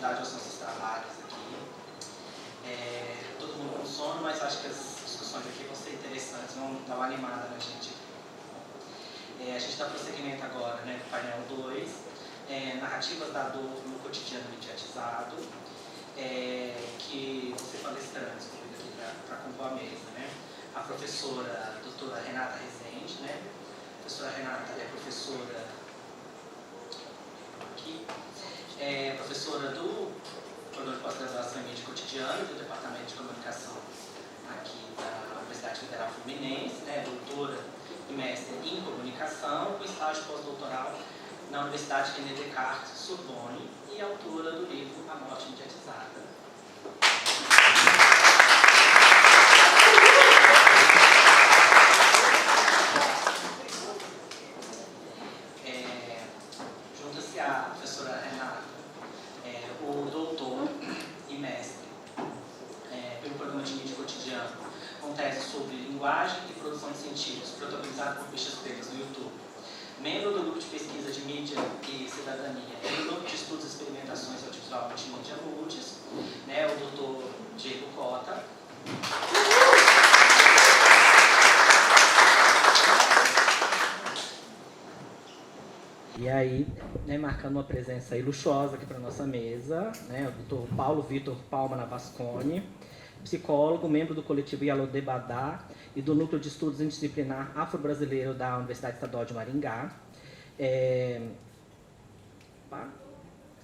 continuidade aos nossos trabalhos aqui. Todo mundo com sono, mas acho que as discussões aqui vão ser interessantes, vão dar uma animada na gente. A gente dá prosseguimento agora, né, do painel 2, narrativas da dor no cotidiano mediatizado, que vão ser palestrantes comigo aqui para compor a mesa, né? A professora doutora Renata Rezende, né? A professora Renata é professora aqui, professora do programa de pós-graduação em mídia cotidiana do Departamento de Comunicação aqui da Universidade Federal Fluminense, né? Doutora e mestre em comunicação, com estágio pós-doutoral na Universidade René Descartes, Sorbonne, e autora do livro A Morte Mediatizada. Junta-se a professora Renata, o doutor e mestre pelo programa de mídia cotidiana, com tese sobre linguagem e produção de sentidos, protagonizado por bichas pretas no YouTube. Membro do grupo de pesquisa de mídia e cidadania do grupo de estudos e experimentações audiovisual multimídia MUDES, né, o doutor Diego Cota. E aí, né, marcando uma presença aí luxuosa aqui para a nossa mesa, né, o doutor Paulo Vitor Palma Navasconi, psicólogo, membro do coletivo Yalodebadá e do Núcleo de Estudos Interdisciplinar Afro-Brasileiro da Universidade Estadual de Maringá.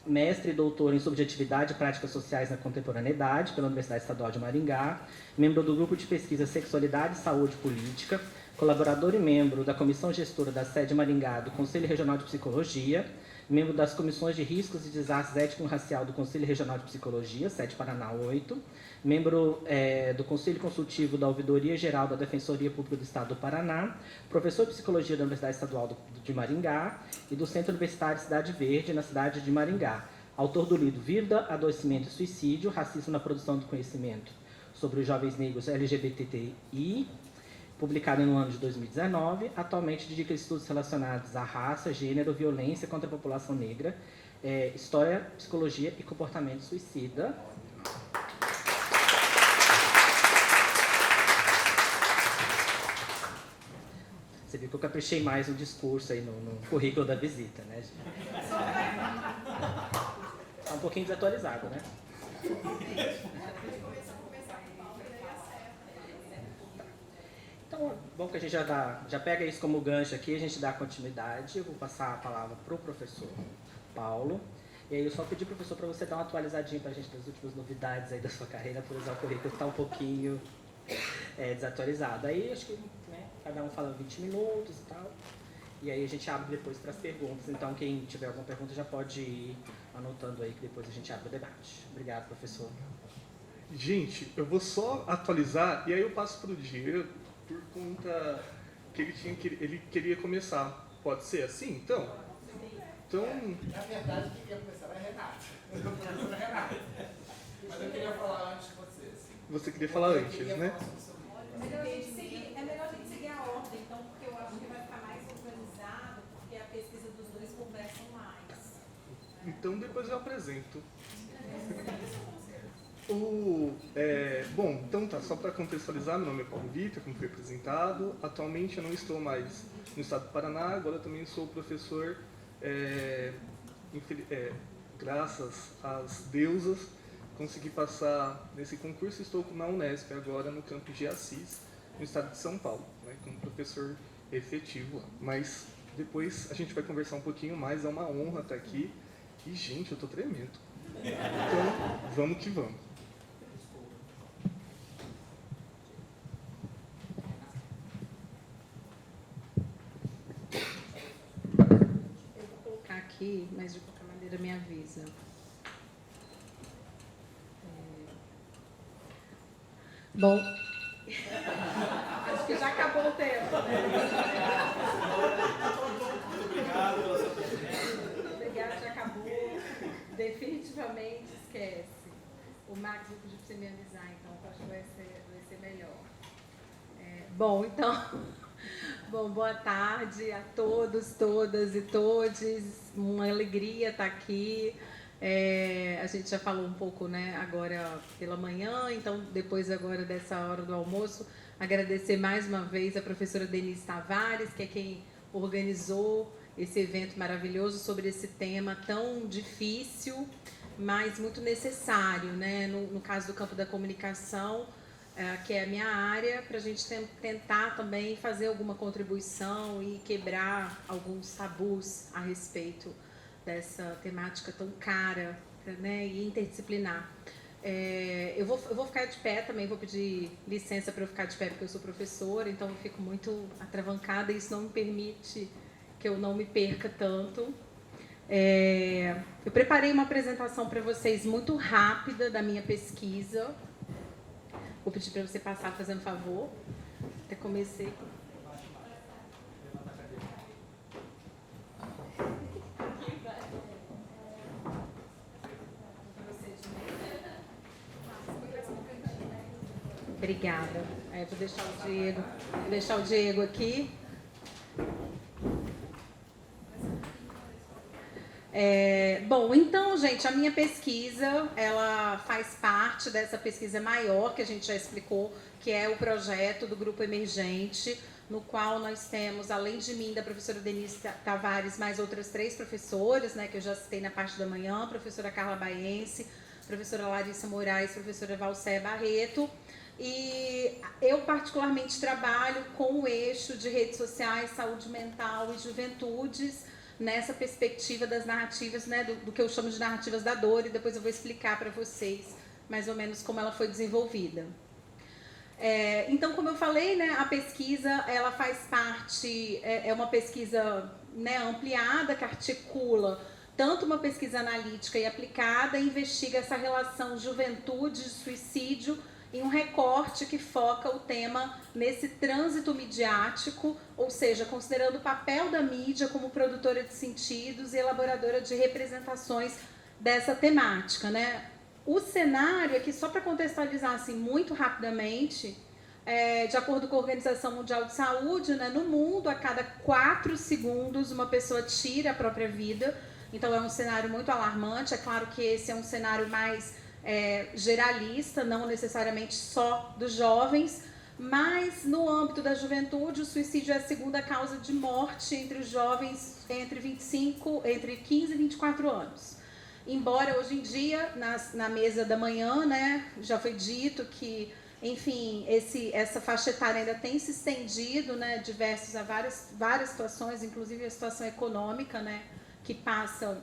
Mestre e doutor em Subjetividade e Práticas Sociais na Contemporaneidade pela Universidade Estadual de Maringá, membro do Grupo de Pesquisa Sexualidade, Saúde e Política, colaborador e membro da Comissão Gestora da Sede Maringá do Conselho Regional de Psicologia, membro das Comissões de Riscos e Desastres Étnico-Racial do Conselho Regional de Psicologia, Sede Paraná 8, membro do Conselho Consultivo da Ouvidoria Geral da Defensoria Pública do Estado do Paraná, professor de Psicologia da Universidade Estadual de Maringá e do Centro Universitário Cidade Verde, na cidade de Maringá. Autor do livro Vida, Adoecimento e Suicídio, Racismo na Produção do Conhecimento sobre os Jovens Negros LGBTI, publicado no ano de 2019, atualmente dedica estudos relacionados à raça, gênero, violência contra a população negra, história, psicologia e comportamento suicida. Você viu que eu caprichei mais no discurso aí, no currículo da visita, né, gente? Está um pouquinho desatualizado, né? Então, bom que a gente já pega isso como gancho aqui, a gente dá continuidade. Eu vou passar a palavra para o professor Paulo. E aí eu só pedi, professor, para você dar uma atualizadinha para a gente das últimas novidades aí da sua carreira, por usar o currículo que está um pouquinho desatualizado. Aí acho que, né, cada um fala 20 minutos e tal. E aí a gente abre depois para as perguntas. Então quem tiver alguma pergunta já pode ir anotando aí, que depois a gente abre o debate. Obrigado, professor. Gente, eu vou só atualizar e aí eu passo para o Diego, por conta que ele queria começar. Pode ser assim, então? Então... Na verdade, quem ia começar era a Renata. Mas eu queria falar antes de você. Assim. Você queria falar antes, né? É melhor a gente seguir a ordem, então, porque eu acho que vai ficar mais organizado, porque a pesquisa dos dois conversam mais. Então, depois eu apresento. Bom, então tá, só para contextualizar, meu nome é Paulo Vitor, como foi apresentado. Atualmente eu não estou mais no estado do Paraná, agora eu também sou professor, graças às deusas, consegui passar nesse concurso e estou na Unesp agora no campus de Assis, no estado de São Paulo, né, como professor efetivo. Mas depois a gente vai conversar um pouquinho mais, é uma honra estar aqui. E, gente, eu tô tremendo. Então, vamos que vamos. Aqui, mas de qualquer maneira me avisa. Bom, acho que já acabou o tempo, né? Obrigado pela sua presença. Obrigada, já acabou. Definitivamente esquece. O Max vai pedir para você me avisar, então acho que vai ser melhor. Bom, boa tarde a todos, todas e todes. Uma alegria estar aqui A gente já falou um pouco, né, agora pela manhã, então depois agora dessa hora do almoço, agradecer mais uma vez a professora Denise Tavares, que é quem organizou esse evento maravilhoso sobre esse tema tão difícil, mas muito necessário, né, no caso do campo da comunicação, que é a minha área, para a gente tentar também fazer alguma contribuição e quebrar alguns tabus a respeito dessa temática tão cara, né, e interdisciplinar. Eu vou ficar de pé também, vou pedir licença para eu ficar de pé, porque eu sou professora, então eu fico muito atravancada e isso não me permite que eu não me perca tanto. Eu preparei uma apresentação para vocês muito rápida da minha pesquisa. Vou pedir para você passar fazendo favor. Até comecei. Obrigada. Vou deixar o Diego aqui. Bom, então, gente, a minha pesquisa, ela faz parte dessa pesquisa maior que a gente já explicou, que é o projeto do Grupo Emergente, no qual nós temos, além de mim, da professora Denise Tavares, mais outras 3 professoras, né, que eu já citei na parte da manhã, a professora Carla Baense, professora Larissa Moraes, professora Valcéia Barreto. E eu particularmente trabalho com o eixo de redes sociais, saúde mental e juventudes, nessa perspectiva das narrativas, né, do que eu chamo de narrativas da dor, e depois eu vou explicar para vocês mais ou menos como ela foi desenvolvida. Então, como eu falei, né, a pesquisa, ela faz parte, é uma pesquisa, né, ampliada, que articula tanto uma pesquisa analítica e aplicada, e investiga essa relação juventude-suicídio em um recorte que foca o tema nesse trânsito midiático, ou seja, considerando o papel da mídia como produtora de sentidos e elaboradora de representações dessa temática, né? O cenário aqui, só para contextualizar assim, muito rapidamente, de acordo com a Organização Mundial de Saúde, né, no mundo, a cada 4 segundos, uma pessoa tira a própria vida. Então, é um cenário muito alarmante. É claro que esse é um cenário mais geralista, não necessariamente só dos jovens, mas no âmbito da juventude, o suicídio é a segunda causa de morte entre os jovens entre 15 e 24 anos. Embora hoje em dia, na mesa da manhã, né, já foi dito que, enfim, essa faixa etária ainda tem se estendido, né, a várias situações, inclusive a situação econômica, né, que passa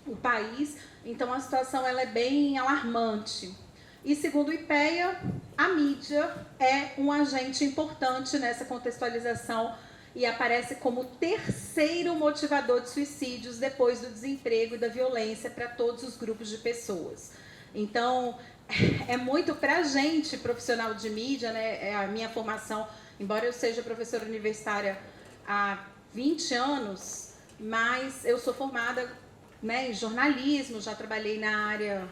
o país. Então, a situação ela é bem alarmante. E, segundo o IPEA, a mídia é um agente importante nessa contextualização e aparece como terceiro motivador de suicídios depois do desemprego e da violência para todos os grupos de pessoas. Então, é muito para a gente, profissional de mídia, né? É a minha formação, embora eu seja professora universitária há 20 anos, mas eu sou formada, né, em jornalismo, já trabalhei na área,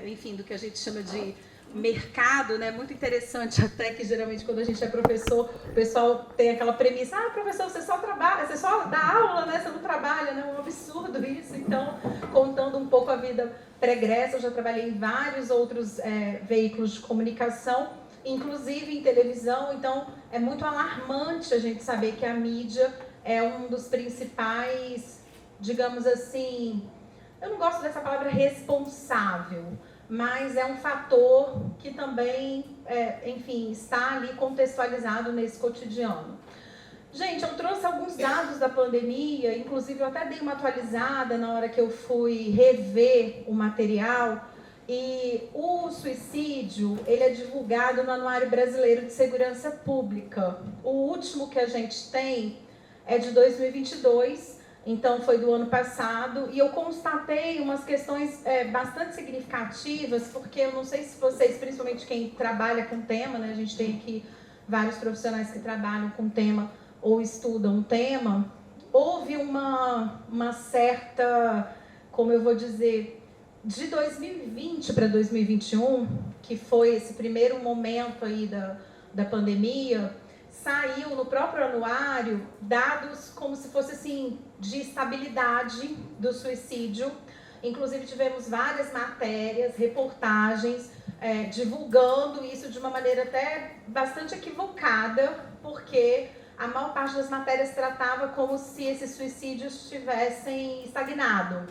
enfim, do que a gente chama de mercado, né, muito interessante até que geralmente quando a gente é professor, o pessoal tem aquela premissa, professor, você só trabalha, você só dá aula, né, você não trabalha, né, um absurdo isso. Então, contando um pouco a vida pregressa, eu já trabalhei em vários outros veículos de comunicação, inclusive em televisão. Então, é muito alarmante a gente saber que a mídia é um dos principais, digamos assim, eu não gosto dessa palavra responsável, mas é um fator que também, enfim, está ali contextualizado nesse cotidiano. Gente, eu trouxe alguns dados da pandemia, inclusive eu até dei uma atualizada na hora que eu fui rever o material, e o suicídio, ele é divulgado no Anuário Brasileiro de Segurança Pública. O último que a gente tem é de 2022, então foi do ano passado, e eu constatei umas questões bastante significativas, porque eu não sei se vocês, principalmente quem trabalha com tema, né, a gente tem aqui vários profissionais que trabalham com tema ou estudam o tema, houve uma certa, como eu vou dizer, de 2020 para 2021, que foi esse primeiro momento aí da pandemia, saiu no próprio anuário dados como se fosse assim de estabilidade do suicídio, Inclusive, tivemos várias matérias, reportagens, divulgando isso de uma maneira até bastante equivocada, porque a maior parte das matérias tratava como se esses suicídios tivessem estagnado.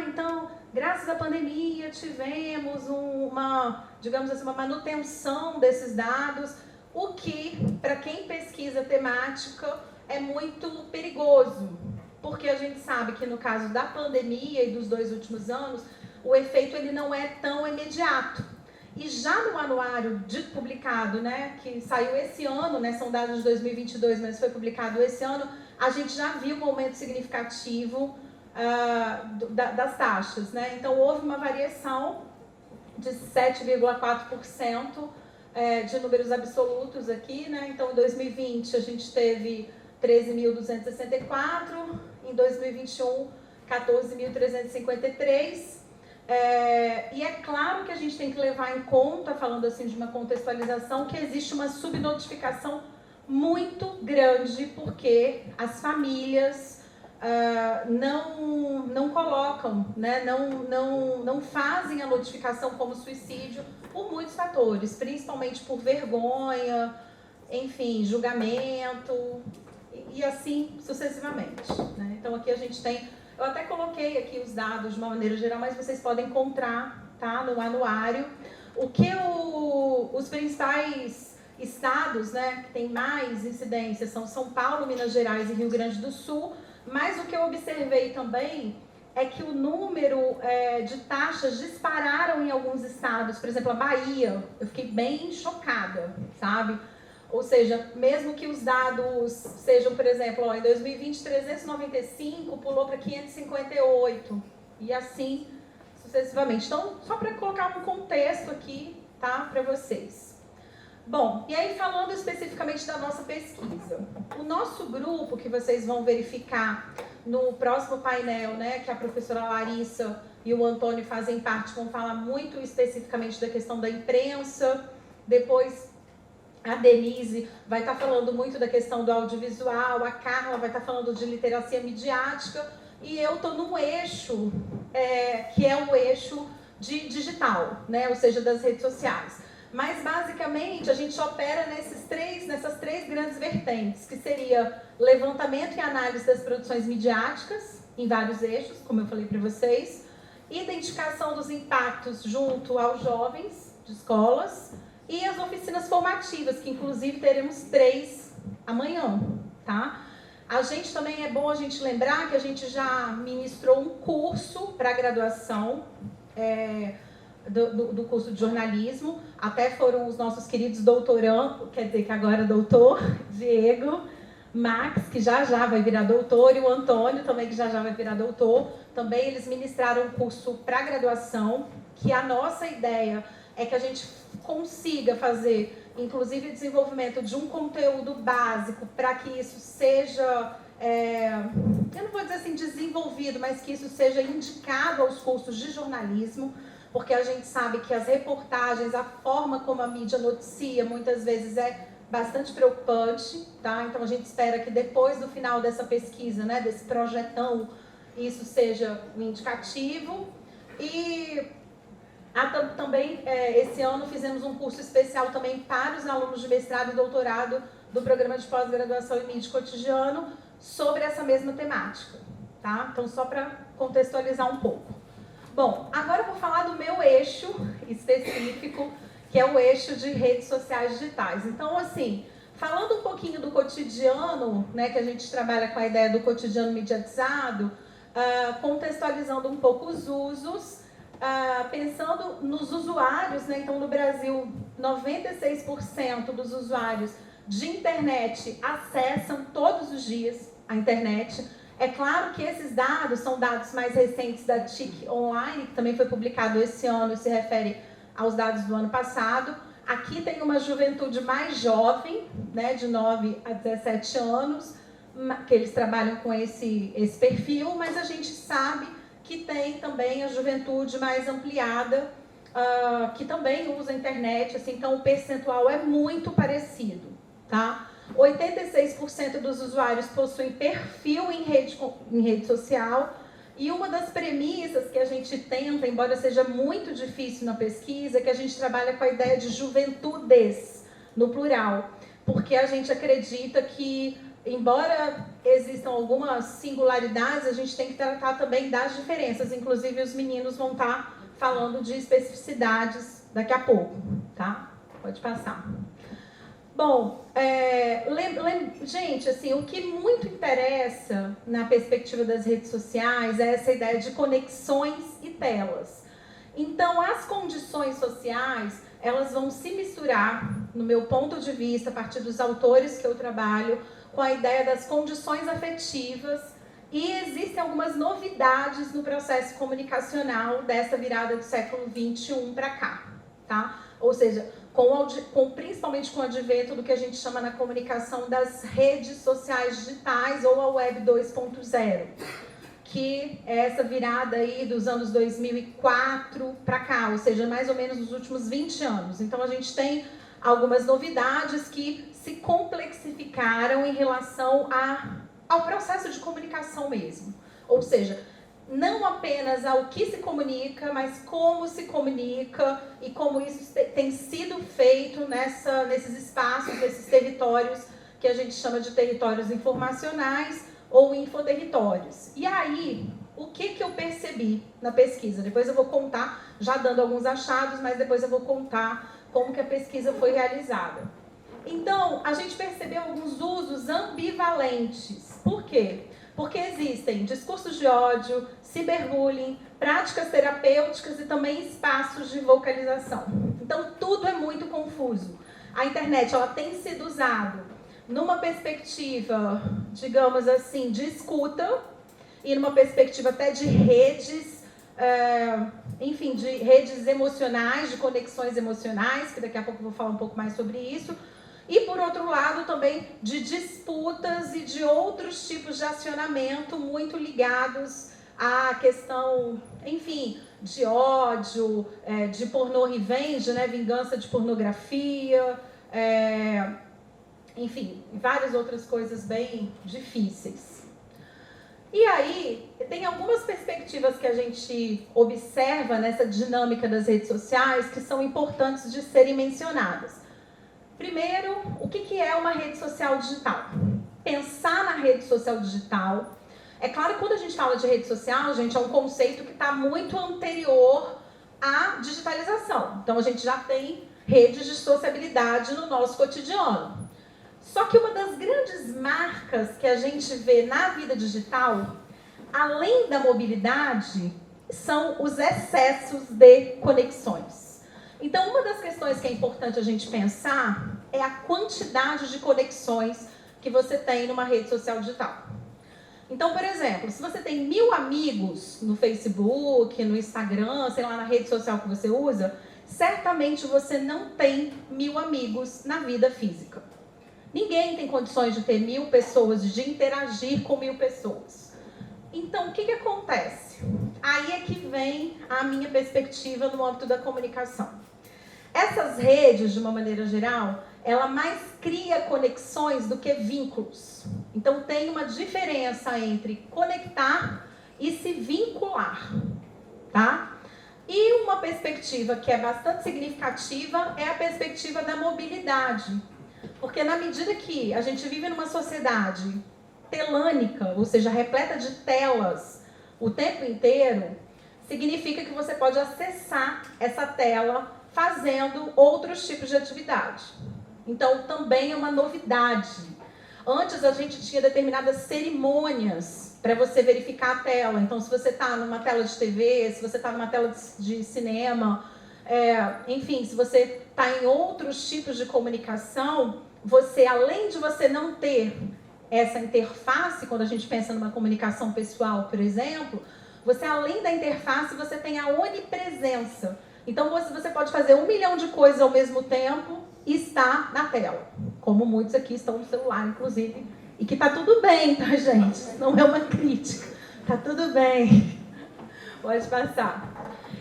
Então, graças à pandemia, tivemos digamos assim, uma manutenção desses dados, o que, para quem pesquisa temática, é muito perigoso, porque a gente sabe que no caso da pandemia e dos 2 últimos anos, o efeito ele não é tão imediato. E já no anuário publicado, né, que saiu esse ano, né, são dados de 2022, mas foi publicado esse ano, a gente já viu um aumento significativo das taxas, né? Então, houve uma variação de 7,4% de números absolutos aqui, né? Então, em 2020, a gente teve 13.264, em 2021, 14.353. E é claro que a gente tem que levar em conta, falando assim de uma contextualização, que existe uma subnotificação muito grande, porque as famílias não colocam, né, não fazem a notificação como suicídio por muitos fatores, principalmente por vergonha, enfim, julgamento e assim sucessivamente, né? Então aqui a gente tem, eu até coloquei aqui os dados de uma maneira geral, mas vocês podem encontrar, tá, no anuário, o que os principais estados, né, que tem mais incidência são São Paulo, Minas Gerais e Rio Grande do Sul. Mas o que eu observei também é que o número de taxas dispararam em alguns estados. Por exemplo, a Bahia, eu fiquei bem chocada, sabe? Ou seja, mesmo que os dados sejam, por exemplo, em 2020, 395, pulou para 558, e assim sucessivamente. Então, só para colocar um contexto aqui, tá, para vocês. Bom, e aí falando especificamente da nossa pesquisa, o nosso grupo, que vocês vão verificar no próximo painel, né, que a professora Larissa e o Antônio fazem parte, vão falar muito especificamente da questão da imprensa, depois a Denise vai estar falando muito da questão do audiovisual, a Carla vai estar falando de literacia midiática, e eu estou num eixo, que é o eixo de digital, né, ou seja, das redes sociais. Mas, basicamente, a gente opera nessas três grandes vertentes, que seria levantamento e análise das produções midiáticas, em vários eixos, como eu falei para vocês, identificação dos impactos junto aos jovens de escolas e as oficinas formativas, que inclusive teremos 3 amanhã, tá? A gente também, é bom a gente lembrar que a gente já ministrou um curso para graduação, do curso de jornalismo, até foram os nossos queridos doutorandos, quer dizer que agora doutor, Diego, Max, que já vai virar doutor, e o Antônio também, que já vai virar doutor. Também eles ministraram um curso para graduação, que a nossa ideia é que a gente consiga fazer, inclusive, o desenvolvimento de um conteúdo básico para que isso seja, eu não vou dizer assim desenvolvido, mas que isso seja indicado aos cursos de jornalismo, porque a gente sabe que as reportagens, a forma como a mídia noticia, muitas vezes é bastante preocupante, tá? Então a gente espera que depois do final dessa pesquisa, né, desse projetão, isso seja um indicativo. E também, esse ano, fizemos um curso especial também para os alunos de mestrado e doutorado do programa de pós-graduação em mídia cotidiano sobre essa mesma temática, tá? Então, só para contextualizar um pouco. Bom, agora eu vou falar do meu eixo específico, que é o eixo de redes sociais digitais. Então, assim, falando um pouquinho do cotidiano, né, que a gente trabalha com a ideia do cotidiano mediatizado, contextualizando um pouco os usos, pensando nos usuários, né? Então, no Brasil, 96% dos usuários de internet acessam todos os dias a internet. É claro que esses dados são dados mais recentes da TIC Online, que também foi publicado esse ano e se refere aos dados do ano passado. Aqui tem uma juventude mais jovem, né, de 9 a 17 anos, que eles trabalham com esse perfil, mas a gente sabe que tem também a juventude mais ampliada, que também usa a internet, assim, então o percentual é muito parecido, tá? 86% dos usuários possuem perfil em rede social E uma das premissas que a gente tenta, embora seja muito difícil na pesquisa, é que a gente trabalha com a ideia de juventudes, no plural. Porque a gente acredita que, embora existam algumas singularidades, a gente tem que tratar também das diferenças. Inclusive, os meninos vão estar falando de especificidades daqui a pouco, tá? Pode passar. Bom, gente, assim, o que muito interessa na perspectiva das redes sociais é essa ideia de conexões e telas. Então, as condições sociais, elas vão se misturar, no meu ponto de vista, a partir dos autores que eu trabalho, com a ideia das condições afetivas, e existem algumas novidades no processo comunicacional dessa virada do século XXI para cá, tá? Ou seja, principalmente com o advento do que a gente chama na comunicação das redes sociais digitais ou a Web 2.0, que é essa virada aí dos anos 2004 para cá, ou seja, mais ou menos nos últimos 20 anos. Então, a gente tem algumas novidades que se complexificaram em relação ao processo de comunicação mesmo. Ou seja, não apenas ao que se comunica, mas como se comunica e como isso tem sido feito nesses espaços, nesses territórios que a gente chama de territórios informacionais ou infoterritórios. E aí, o que eu percebi na pesquisa? Depois eu vou contar, já dando alguns achados, mas depois eu vou contar como que a pesquisa foi realizada. Então, a gente percebeu alguns usos ambivalentes. Por quê? Porque existem discursos de ódio, ciberbullying, práticas terapêuticas e também espaços de vocalização. Então, tudo é muito confuso. A internet, ela tem sido usada numa perspectiva, digamos assim, de escuta e numa perspectiva até de redes, enfim, de redes emocionais, de conexões emocionais, que daqui a pouco eu vou falar um pouco mais sobre isso. E, por outro lado, também de disputas e de outros tipos de acionamento muito ligados à questão, enfim, de ódio, de pornô revenge, né, vingança de pornografia, enfim, várias outras coisas bem difíceis. E aí, tem algumas perspectivas que a gente observa nessa dinâmica das redes sociais que são importantes de serem mencionadas. Primeiro, o que é uma rede social digital? Pensar na rede social digital. É claro que quando a gente fala de rede social, gente, é um conceito que está muito anterior à digitalização. Então, a gente já tem redes de sociabilidade no nosso cotidiano. Só que uma das grandes marcas que a gente vê na vida digital, além da mobilidade, são os excessos de conexões. Então, uma das questões que é importante a gente pensar é a quantidade de conexões que você tem numa rede social digital. Então, por exemplo, se você tem 1000 amigos no Facebook, no Instagram, sei lá, na rede social que você usa, certamente você não tem 1000 amigos na vida física. Ninguém tem condições de ter 1000 pessoas, de interagir com 1000 pessoas. Então, o que acontece? Aí é que vem a minha perspectiva no âmbito da comunicação. Essas redes, de uma maneira geral, ela mais cria conexões do que vínculos. Então, tem uma diferença entre conectar e se vincular, tá? E uma perspectiva que é bastante significativa é a perspectiva da mobilidade. Porque na medida que a gente vive numa sociedade telânica, ou seja, repleta de telas o tempo inteiro, significa que você pode acessar essa tela fazendo outros tipos de atividade. Então, também é uma novidade. Antes, a gente tinha determinadas cerimônias para você verificar a tela. Então, se você está numa tela de TV, se você está numa tela de cinema, enfim, se você está em outros tipos de comunicação, você, além de você não ter essa interface, quando a gente pensa numa comunicação pessoal, por exemplo, você, além da interface, você tem a onipresença. Então, você pode fazer 1 milhão de coisas ao mesmo tempo e estar na tela. Como muitos aqui estão no celular, inclusive. E que tá tudo bem, tá, gente? Não é uma crítica. Tá tudo bem. Pode passar.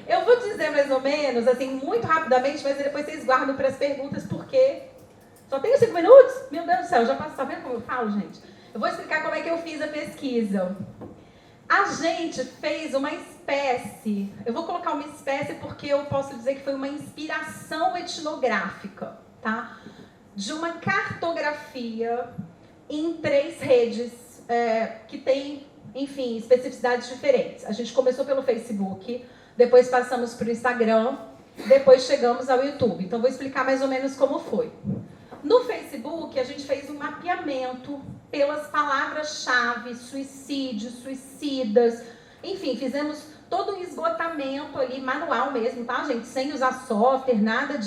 Eu vou dizer mais ou menos, assim, muito rapidamente, mas depois vocês guardam para as perguntas, porque só tenho 5 minutos? Meu Deus do céu, já passo. Tá vendo como eu falo, gente? Eu vou explicar como é que eu fiz a pesquisa. A gente fez uma espécie, eu vou colocar uma espécie porque eu posso dizer que foi uma inspiração etnográfica, tá? De uma cartografia em 3 redes que tem, enfim, especificidades diferentes. A gente começou pelo Facebook, depois passamos para o Instagram, depois chegamos ao YouTube. Então, vou explicar mais ou menos como foi. No Facebook, a gente fez um mapeamento pelas palavras-chave, suicídio, suicidas, enfim, fizemos todo um esgotamento ali, manual mesmo, tá, gente? Sem usar software, nada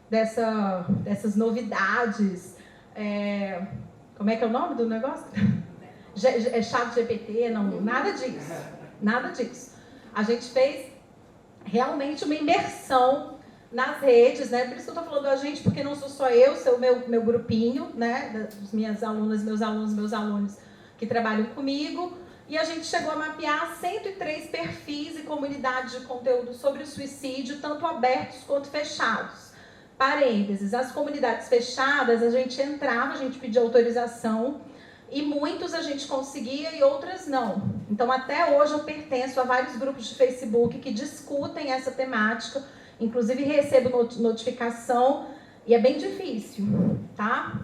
dessas novidades. Como é que é o nome do negócio? Chat GPT, não, nada disso. Nada disso. A gente fez realmente uma imersão nas redes, né? Por isso que eu estou falando a gente, porque não sou só eu, sou o meu grupinho, né? Das minhas alunas, meus alunos que trabalham comigo. E a gente chegou a mapear 103 perfis e comunidades de conteúdo sobre o suicídio, tanto abertos quanto fechados. Parênteses, as comunidades fechadas, a gente entrava, a gente pedia autorização, e muitos a gente conseguia e outras não. Então, até hoje eu pertenço a vários grupos de Facebook que discutem essa temática, inclusive recebo notificação, e é bem difícil, tá?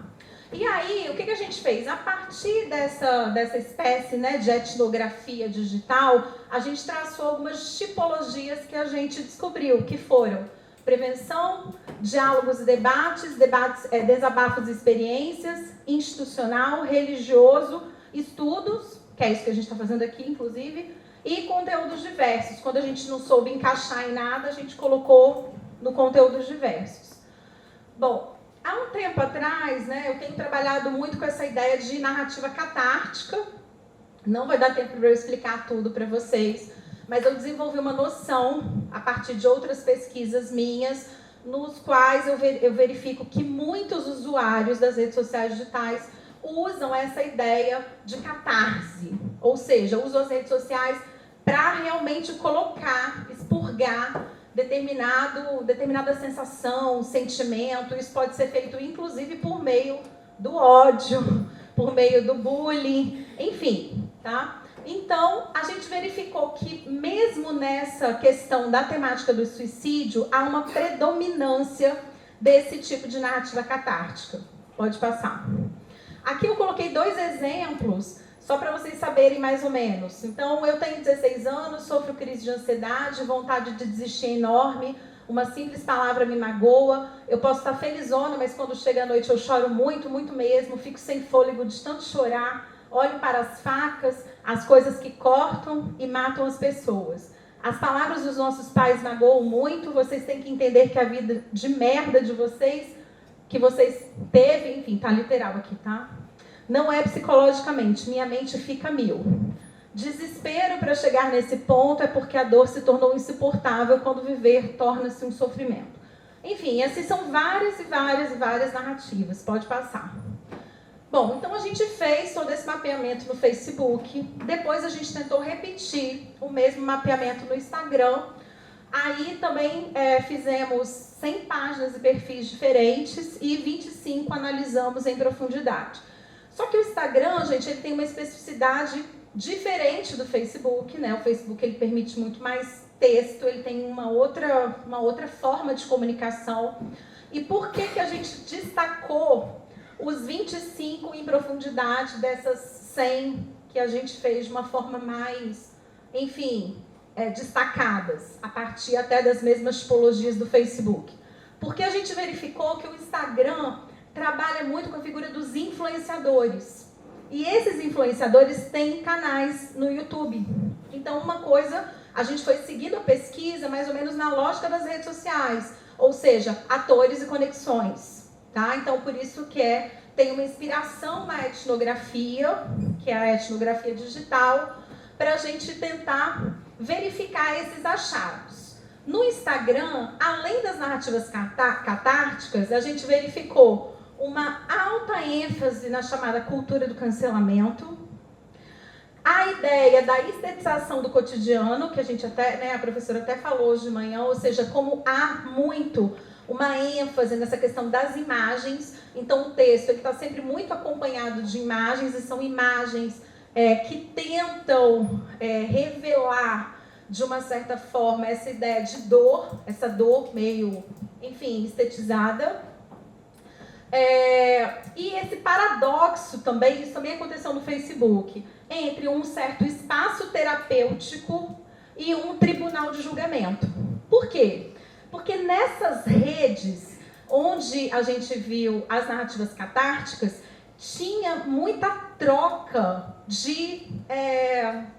E aí, o que a gente fez? A partir dessa espécie, né, de etnografia digital, a gente traçou algumas tipologias que a gente descobriu, que foram prevenção, diálogos e debates, desabafos e experiências, institucional, religioso, estudos, que é isso que a gente está fazendo aqui, inclusive, e conteúdos diversos. Quando a gente não soube encaixar em nada, a gente colocou no conteúdos diversos. Bom, há um tempo atrás, né, eu tenho trabalhado muito com essa ideia de narrativa catártica. Não vai dar tempo para eu explicar tudo para vocês, mas eu desenvolvi uma noção, a partir de outras pesquisas minhas, nos quais eu verifico que muitos usuários das redes sociais digitais usam essa ideia de catarse, ou seja, usam as redes sociais para realmente colocar, expurgar determinada sensação, sentimento. Isso pode ser feito, inclusive, por meio do ódio, por meio do bullying, enfim, tá? Então, a gente verificou que, mesmo nessa questão da temática do suicídio, há uma predominância desse tipo de narrativa catártica. Pode passar. Aqui eu coloquei 2 exemplos, só para vocês saberem mais ou menos. Então, eu tenho 16 anos, sofro crise de ansiedade, vontade de desistir enorme, uma simples palavra me magoa, eu posso estar felizona, mas quando chega a noite eu choro muito, muito mesmo, fico sem fôlego de tanto chorar, olho para as facas, as coisas que cortam e matam as pessoas. As palavras dos nossos pais magoam muito, vocês têm que entender que a vida de merda de vocês, que vocês teve, enfim, tá literal aqui, tá? Não é psicologicamente, minha mente fica 1000. Desespero para chegar nesse ponto é porque a dor se tornou insuportável quando viver torna-se um sofrimento. Enfim, essas são várias e várias narrativas, pode passar. Bom, então a gente fez todo esse mapeamento no Facebook, depois a gente tentou repetir o mesmo mapeamento no Instagram. Aí também fizemos 100 páginas e perfis diferentes e 25 analisamos em profundidade. Só que o Instagram, gente, ele tem uma especificidade diferente do Facebook, né? O Facebook ele permite muito mais texto, ele tem uma outra forma de comunicação. E por que a gente destacou os 25 em profundidade dessas 100 que a gente fez de uma forma mais, enfim, destacadas, a partir até das mesmas tipologias do Facebook? Porque a gente verificou que o Instagram trabalha muito com a figura dos influenciadores. E esses influenciadores têm canais no YouTube. Então, uma coisa, a gente foi seguindo a pesquisa mais ou menos na lógica das redes sociais, ou seja, atores e conexões. Tá? Então, por isso que tem uma inspiração na etnografia, que é a etnografia digital, para a gente tentar verificar esses achados. No Instagram, além das narrativas catárticas, a gente verificou uma alta ênfase na chamada cultura do cancelamento, a ideia da estetização do cotidiano, que a gente até, né, a professora até falou hoje de manhã, ou seja, como há muito uma ênfase nessa questão das imagens. Então o texto está sempre muito acompanhado de imagens, e são imagens que tentam revelar, de uma certa forma, essa ideia de dor, essa dor meio, enfim, estetizada. E esse paradoxo também, isso também aconteceu no Facebook, entre um certo espaço terapêutico e um tribunal de julgamento. Por quê? Porque nessas redes, onde a gente viu as narrativas catárticas, tinha muita troca de,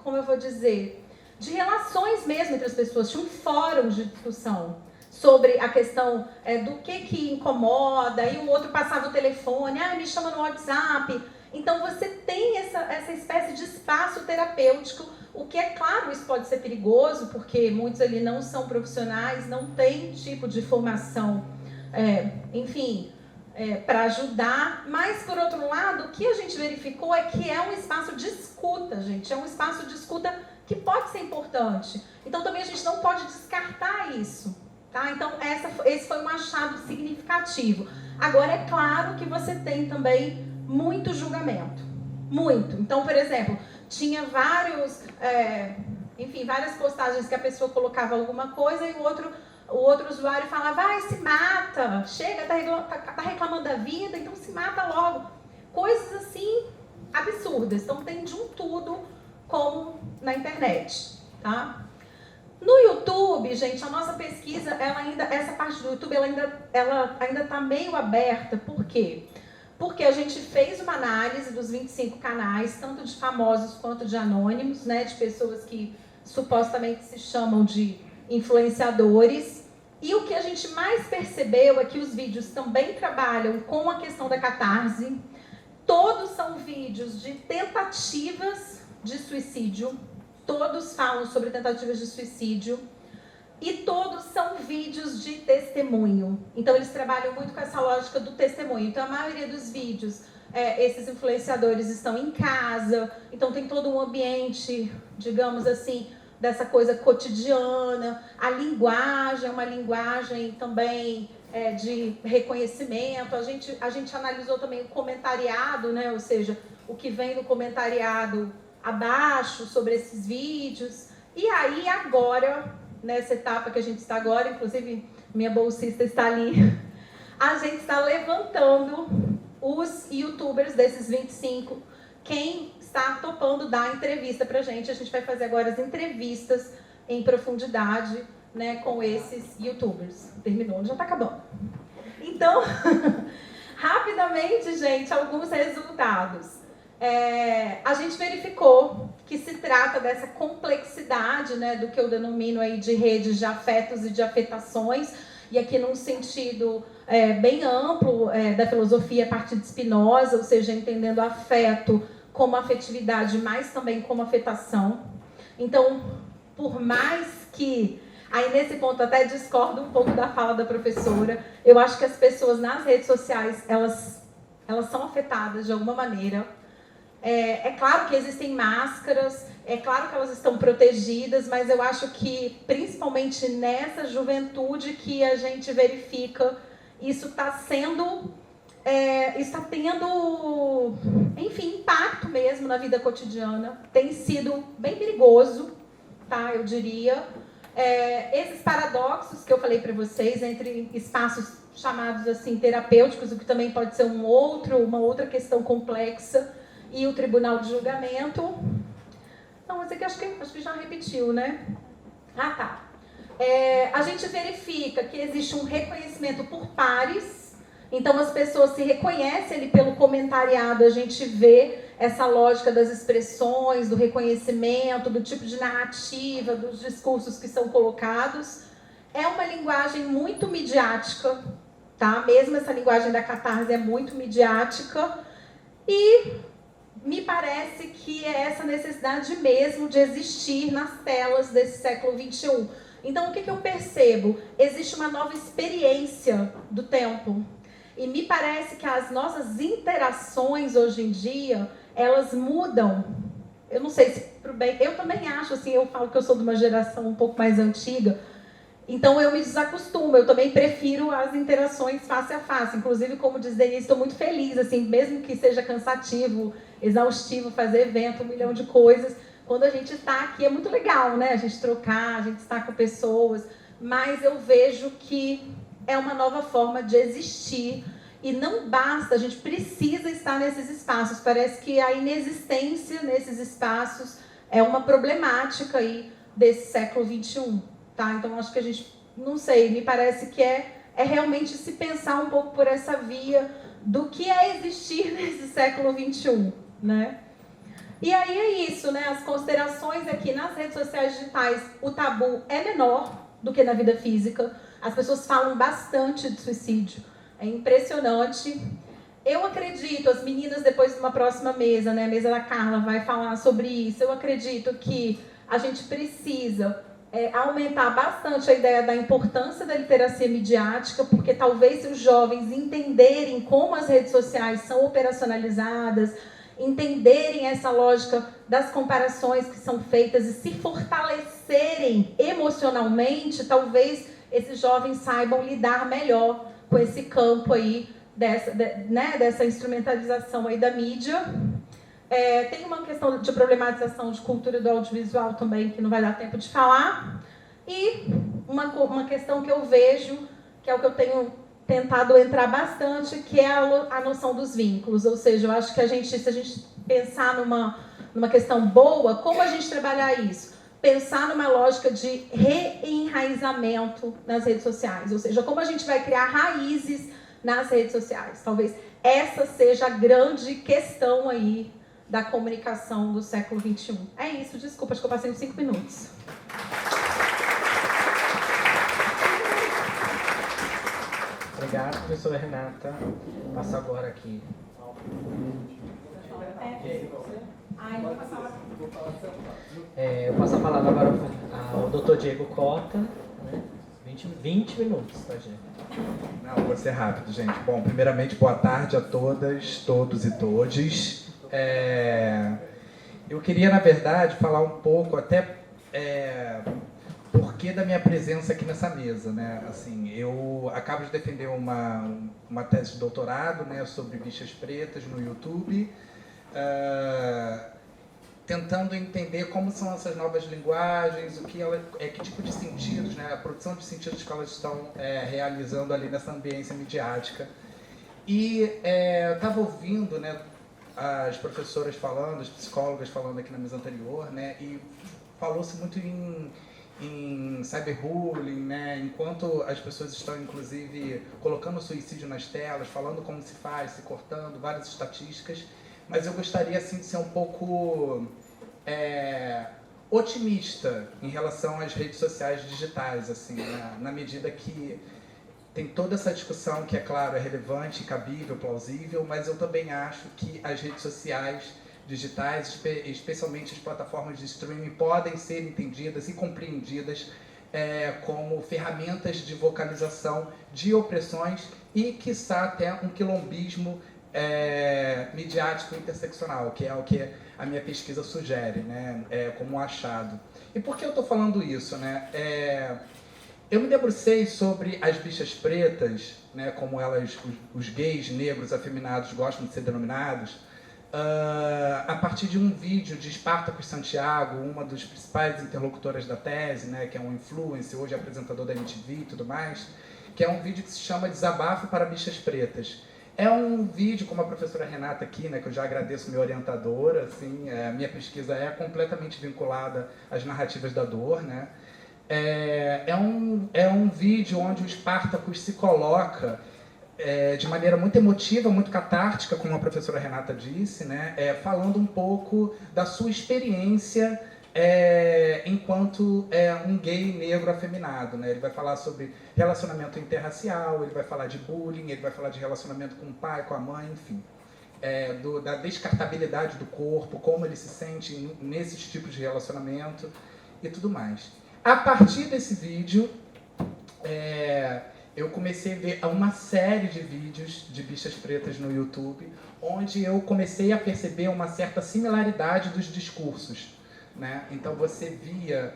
como eu vou dizer, de relações mesmo entre as pessoas. Tinha um fórum de discussão sobre a questão do que incomoda, e o outro passava o telefone, me chama no WhatsApp. Então você tem essa espécie de espaço terapêutico, o que é claro, isso pode ser perigoso, porque muitos ali não são profissionais, não têm tipo de formação, enfim, para ajudar. Mas, por outro lado, o que a gente verificou é que é um espaço de escuta, gente, é um espaço de escuta que pode ser importante. Então também a gente não pode descartar isso. Tá? Então, esse foi um achado significativo. Agora, é claro que você tem também muito julgamento. Muito. Então, por exemplo, tinha várias postagens que a pessoa colocava alguma coisa e o outro usuário falava, se mata, chega, tá reclamando da vida, então se mata logo. Coisas assim, absurdas. Então, tem de um tudo, como na internet. Tá? No YouTube, gente, a nossa pesquisa, essa parte do YouTube, ela ainda está meio aberta. Por quê? Porque a gente fez uma análise dos 25 canais, tanto de famosos quanto de anônimos, né, de pessoas que supostamente se chamam de influenciadores. E o que a gente mais percebeu é que os vídeos também trabalham com a questão da catarse. Todos são vídeos de tentativas de suicídio. Todos falam sobre tentativas de suicídio e todos são vídeos de testemunho. Então, eles trabalham muito com essa lógica do testemunho. Então, a maioria dos vídeos, esses influenciadores estão em casa, então tem todo um ambiente, digamos assim, dessa coisa cotidiana. A linguagem é uma linguagem também de reconhecimento. A gente analisou também o comentariado, né? Ou seja, o que vem no comentariado abaixo sobre esses vídeos. E aí agora, nessa etapa que a gente está agora, inclusive minha bolsista está ali, a gente está levantando os youtubers desses 25, quem está topando dar entrevista pra gente. A gente vai fazer agora as entrevistas em profundidade, né, com esses youtubers. Terminou, já está acabando. Então, rapidamente, gente, alguns resultados. A gente verificou que se trata dessa complexidade, né, do que eu denomino aí de redes de afetos e de afetações, e aqui num sentido bem amplo da filosofia a partir de Spinoza, ou seja, entendendo afeto como afetividade, mas também como afetação. Então, por mais que, aí nesse ponto até discordo um pouco da fala da professora, eu acho que as pessoas nas redes sociais, elas são afetadas de alguma maneira. É claro que existem máscaras, é claro que elas estão protegidas, mas eu acho que, principalmente nessa juventude que a gente verifica, isso está tendo, enfim, impacto mesmo na vida cotidiana. Tem sido bem perigoso, tá, eu diria. Esses paradoxos que eu falei para vocês, entre espaços chamados assim terapêuticos, o que também pode ser uma outra questão complexa, e o tribunal de julgamento. Não, mas aqui acho que já repetiu, né? Tá. A gente verifica que existe um reconhecimento por pares, então as pessoas se reconhecem ali pelo comentariado, a gente vê essa lógica das expressões, do reconhecimento, do tipo de narrativa, dos discursos que são colocados. É uma linguagem muito midiática, tá? Mesmo essa linguagem da catarse é muito midiática, e me parece que é essa necessidade mesmo de existir nas telas desse século XXI. Então, o que eu percebo? Existe uma nova experiência do tempo. E me parece que as nossas interações hoje em dia, elas mudam. Eu não sei se pro bem. Eu também acho, assim, eu falo que eu sou de uma geração um pouco mais antiga. Então eu me desacostumo, eu também prefiro as interações face a face. Inclusive, como diz Denise, estou muito feliz, assim, mesmo que seja cansativo, exaustivo fazer evento, 1 milhão de coisas. Quando a gente está aqui é muito legal, né? A gente trocar, a gente estar com pessoas, mas eu vejo que é uma nova forma de existir e não basta, a gente precisa estar nesses espaços. Parece que a inexistência nesses espaços é uma problemática aí desse século XXI. Tá? Então, acho que a gente, não sei, me parece que é realmente se pensar um pouco por essa via do que é existir nesse século XXI, né? E aí é isso, né? As considerações aqui nas redes sociais digitais, o tabu é menor do que na vida física. As pessoas falam bastante de suicídio. É impressionante. Eu acredito, as meninas depois de uma próxima mesa, né? A mesa da Carla vai falar sobre isso. Eu acredito que a gente precisa aumentar bastante a ideia da importância da literacia midiática, porque talvez se os jovens entenderem como as redes sociais são operacionalizadas, entenderem essa lógica das comparações que são feitas e se fortalecerem emocionalmente, talvez esses jovens saibam lidar melhor com esse campo aí dessa instrumentalização aí da mídia. Tem uma questão de problematização de cultura do audiovisual também, que não vai dar tempo de falar. E uma questão que eu vejo, que é o que eu tenho tentado entrar bastante, que é a noção dos vínculos. Ou seja, eu acho que se a gente pensar numa questão boa, como a gente trabalhar isso? Pensar numa lógica de reenraizamento nas redes sociais. Ou seja, como a gente vai criar raízes nas redes sociais. Talvez essa seja a grande questão aí da comunicação do século XXI. É isso, desculpa, acho que eu passei uns 5 minutos. Obrigado, professora Renata. Passo agora aqui. Eu passo a palavra agora ao Dr. Diego Cota. Né? 20 minutos, tá, gente? Não, vou ser rápido, gente. Bom, primeiramente, boa tarde a todas, todos e todes. Eu queria, na verdade, falar um pouco até porquê da minha presença aqui nessa mesa, né? Assim, eu acabo de defender uma tese de doutorado, né, sobre bichas pretas no YouTube, tentando entender como são essas novas linguagens, que tipo de sentidos, né, a produção de sentidos que elas estão realizando ali nessa ambiência midiática. E eu estava ouvindo, né, as professoras falando, as psicólogas falando aqui na mesa anterior, né, e falou-se muito em cyberbullying, né, enquanto as pessoas estão, inclusive, colocando o suicídio nas telas, falando como se faz, se cortando, várias estatísticas, mas eu gostaria, assim, de ser um pouco otimista em relação às redes sociais digitais, assim, na medida que tem toda essa discussão que, é claro, é relevante, cabível, plausível, mas eu também acho que as redes sociais digitais, especialmente as plataformas de streaming, podem ser entendidas e compreendidas como ferramentas de vocalização de opressões e, quiçá, até um quilombismo midiático interseccional, que é o que a minha pesquisa sugere, né, como um achado. E por que eu estou falando isso, né? Eu me debrucei sobre as bichas pretas, né, como os gays negros afeminados gostam de ser denominados, a partir de um vídeo de Spartacus Santiago, uma das principais interlocutoras da tese, né, que é um influencer, hoje apresentador da MTV e tudo mais, que é um vídeo que se chama Desabafo para Bichas Pretas. É um vídeo, como a professora Renata aqui, né, que eu já agradeço, minha orientadora, assim, minha pesquisa é completamente vinculada às narrativas da dor, né? É um vídeo onde o Spartacus se coloca de maneira muito emotiva, muito catártica, como a professora Renata disse, né, falando um pouco da sua experiência enquanto um gay negro afeminado, né? Ele vai falar sobre relacionamento interracial, ele vai falar de bullying, ele vai falar de relacionamento com o pai, com a mãe, enfim. Da descartabilidade do corpo, como ele se sente nesses tipos de relacionamento e tudo mais. A partir desse vídeo, eu comecei a ver uma série de vídeos de bichas pretas no YouTube, onde eu comecei a perceber uma certa similaridade dos discursos, né? Então você via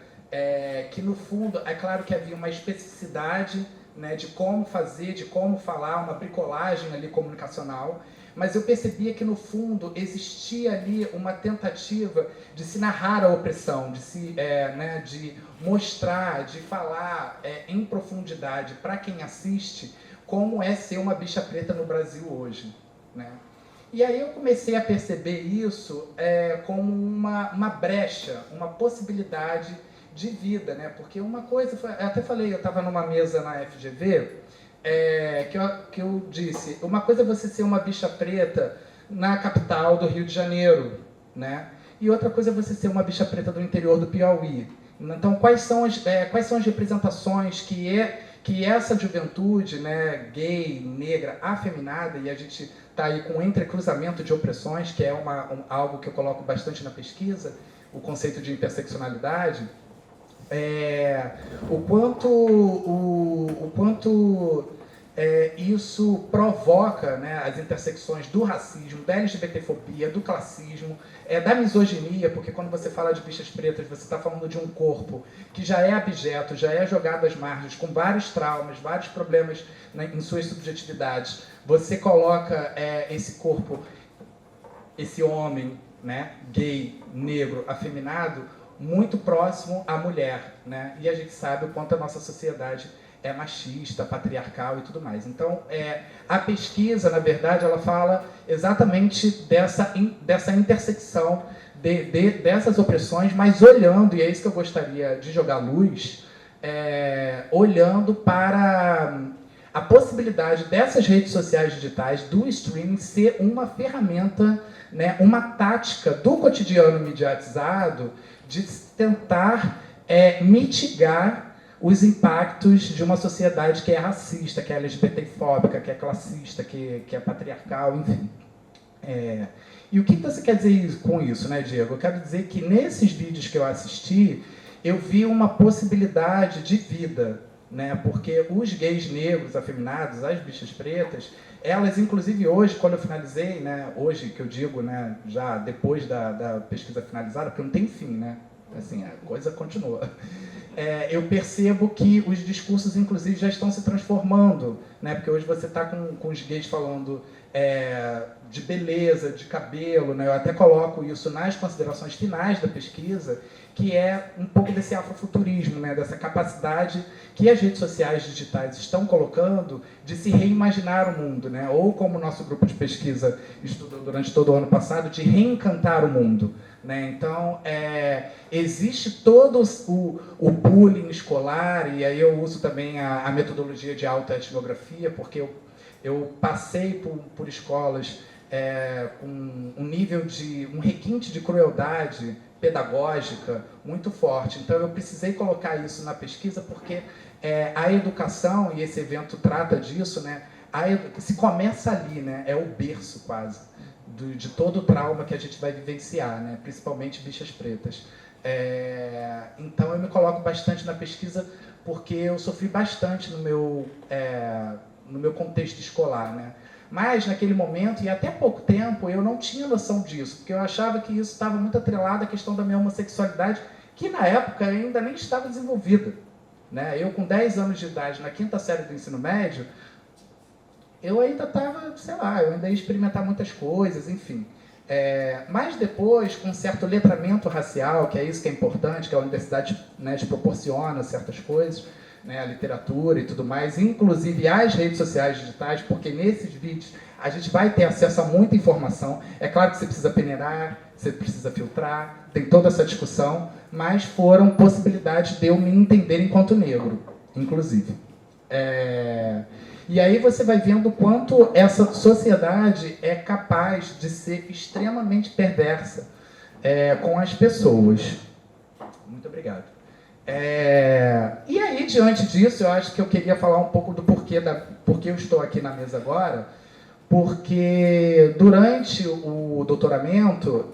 que no fundo, é claro que havia uma especificidade, né, de como fazer, de como falar, uma bricolagem ali comunicacional, mas eu percebia que no fundo existia ali uma tentativa de se narrar a opressão, de se, né, de mostrar, de falar em profundidade para quem assiste como é ser uma bicha preta no Brasil hoje, né? E aí eu comecei a perceber isso como uma brecha, uma possibilidade de vida, né? Porque uma coisa, eu até falei, eu estava numa mesa na FGV, que eu disse, uma coisa é você ser uma bicha preta na capital do Rio de Janeiro, né? E outra coisa é você ser uma bicha preta do interior do Piauí. Então, quais são as representações que essa juventude, né, gay, negra, afeminada, e a gente está aí com um entrecruzamento de opressões, que é algo que eu coloco bastante na pesquisa, o conceito de interseccionalidade, o quanto isso provoca, né, as intersecções do racismo, da LGBTfobia, do classismo, da misoginia, porque quando você fala de bichas pretas, você está falando de um corpo que já é abjeto, já é jogado às margens, com vários traumas, vários problemas, né, em suas subjetividades. Você coloca esse corpo, esse homem, né, gay, negro, afeminado, muito próximo à mulher, né? E a gente sabe o quanto a nossa sociedade é machista, patriarcal e tudo mais. Então, a pesquisa, na verdade, ela fala exatamente dessa intersecção dessas opressões, mas olhando, e é isso que eu gostaria de jogar luz, olhando para a possibilidade dessas redes sociais digitais, do streaming, ser uma ferramenta, né, uma tática do cotidiano mediatizado de tentar mitigar os impactos de uma sociedade que é racista, que é LGBTfóbica, que é classista, que é patriarcal, enfim. E o que você quer dizer com isso, né, Diego? Eu quero dizer que nesses vídeos que eu assisti, eu vi uma possibilidade de vida, né? Porque os gays negros, afeminados, as bichas pretas, elas, inclusive hoje, quando eu finalizei, né, hoje que eu digo, né, já depois da pesquisa finalizada, porque não tem fim, né? Assim, a coisa continua. Eu percebo que os discursos, inclusive, já estão se transformando, né? Porque hoje você está com os gays falando de beleza, de cabelo, né? Eu até coloco isso nas considerações finais da pesquisa, que é um pouco desse afrofuturismo, né? Dessa capacidade que as redes sociais digitais estão colocando de se reimaginar o mundo, né? Ou como o nosso grupo de pesquisa estudou durante todo o ano passado, de reencantar o mundo, né? Então, existe todo o bullying escolar, e aí eu uso também a metodologia de autoetnografia, porque eu passei por escolas com um requinte de crueldade pedagógica muito forte. Então, eu precisei colocar isso na pesquisa, porque a educação, e esse evento trata disso, né? Se começa ali, né? É o berço quase de todo o trauma que a gente vai vivenciar, né? Principalmente bichas pretas. Então, eu me coloco bastante na pesquisa porque eu sofri bastante no meu contexto escolar, né? Mas, naquele momento, e até pouco tempo, eu não tinha noção disso, porque eu achava que isso estava muito atrelado à questão da minha homossexualidade, que na época ainda nem estava desenvolvida, né? Eu, com 10 anos de idade, na 5ª série do ensino médio, eu ainda estava, sei lá, eu ainda ia experimentar muitas coisas, enfim. Mas depois, com um certo letramento racial, que é isso que é importante, que a universidade, né, te proporciona certas coisas, né, a literatura e tudo mais, inclusive as redes sociais digitais, porque nesses vídeos a gente vai ter acesso a muita informação. É claro que você precisa peneirar, você precisa filtrar, tem toda essa discussão, mas foram possibilidades de eu me entender enquanto negro, inclusive. E aí você vai vendo o quanto essa sociedade é capaz de ser extremamente perversa com as pessoas. Muito obrigado. E aí, diante disso, eu acho que eu queria falar um pouco do porquê eu estou aqui na mesa agora, porque durante o doutoramento,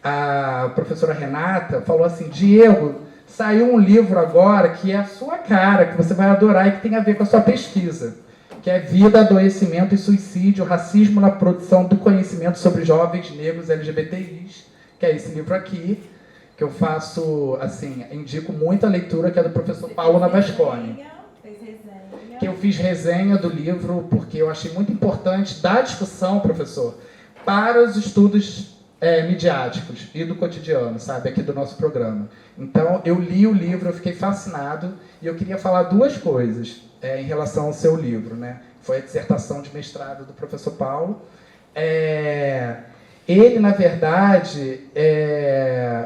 a professora Renata falou assim: Diego, saiu um livro agora que é a sua cara, que você vai adorar e que tem a ver com a sua pesquisa, que é Vida, Adoecimento e Suicídio, Racismo na Produção do Conhecimento sobre Jovens Negros LGBTIs, que é esse livro aqui, que eu faço, assim, indico muito a leitura, que é do professor Paulo Navasconi. Fez resenha. Que eu fiz resenha do livro, porque eu achei muito importante dar discussão, professor, para os estudos midiáticos e do cotidiano, sabe, aqui do nosso programa. Então, eu li o livro, eu fiquei fascinado, e eu queria falar duas coisas em relação ao seu livro, né? Foi a dissertação de mestrado do professor Paulo. Ele, na verdade,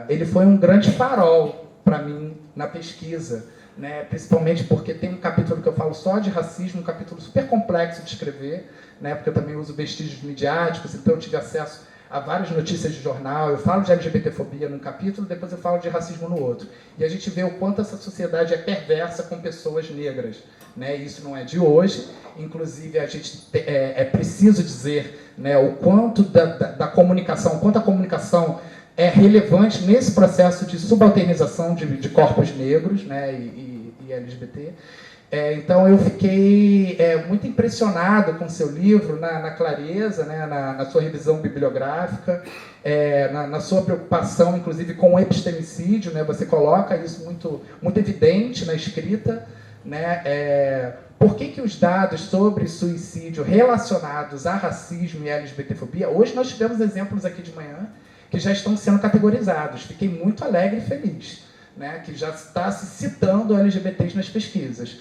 ele foi um grande farol para mim na pesquisa, né? Principalmente porque tem um capítulo que eu falo só de racismo, um capítulo super complexo de escrever, né? Porque eu também uso vestígios midiáticos, então eu tive acesso a várias notícias de jornal, eu falo de LGBTfobia num capítulo, depois eu falo de racismo no outro. E a gente vê o quanto essa sociedade é perversa com pessoas negras, né? Isso não é de hoje, inclusive a gente é preciso dizer, né, o quanto da comunicação, o quanto a comunicação é relevante nesse processo de subalternização de corpos negros, né, e LGBT. Então eu fiquei muito impressionado com o seu livro, na clareza, né, na sua revisão bibliográfica, na sua preocupação, inclusive, com o epistemicídio, né, você coloca isso muito, muito evidente na escrita, né, por que os dados sobre suicídio relacionados a racismo e LGBTfobia, hoje nós tivemos exemplos aqui de manhã que já estão sendo categorizados, fiquei muito alegre e feliz, né, que já está se citando LGBTs nas pesquisas.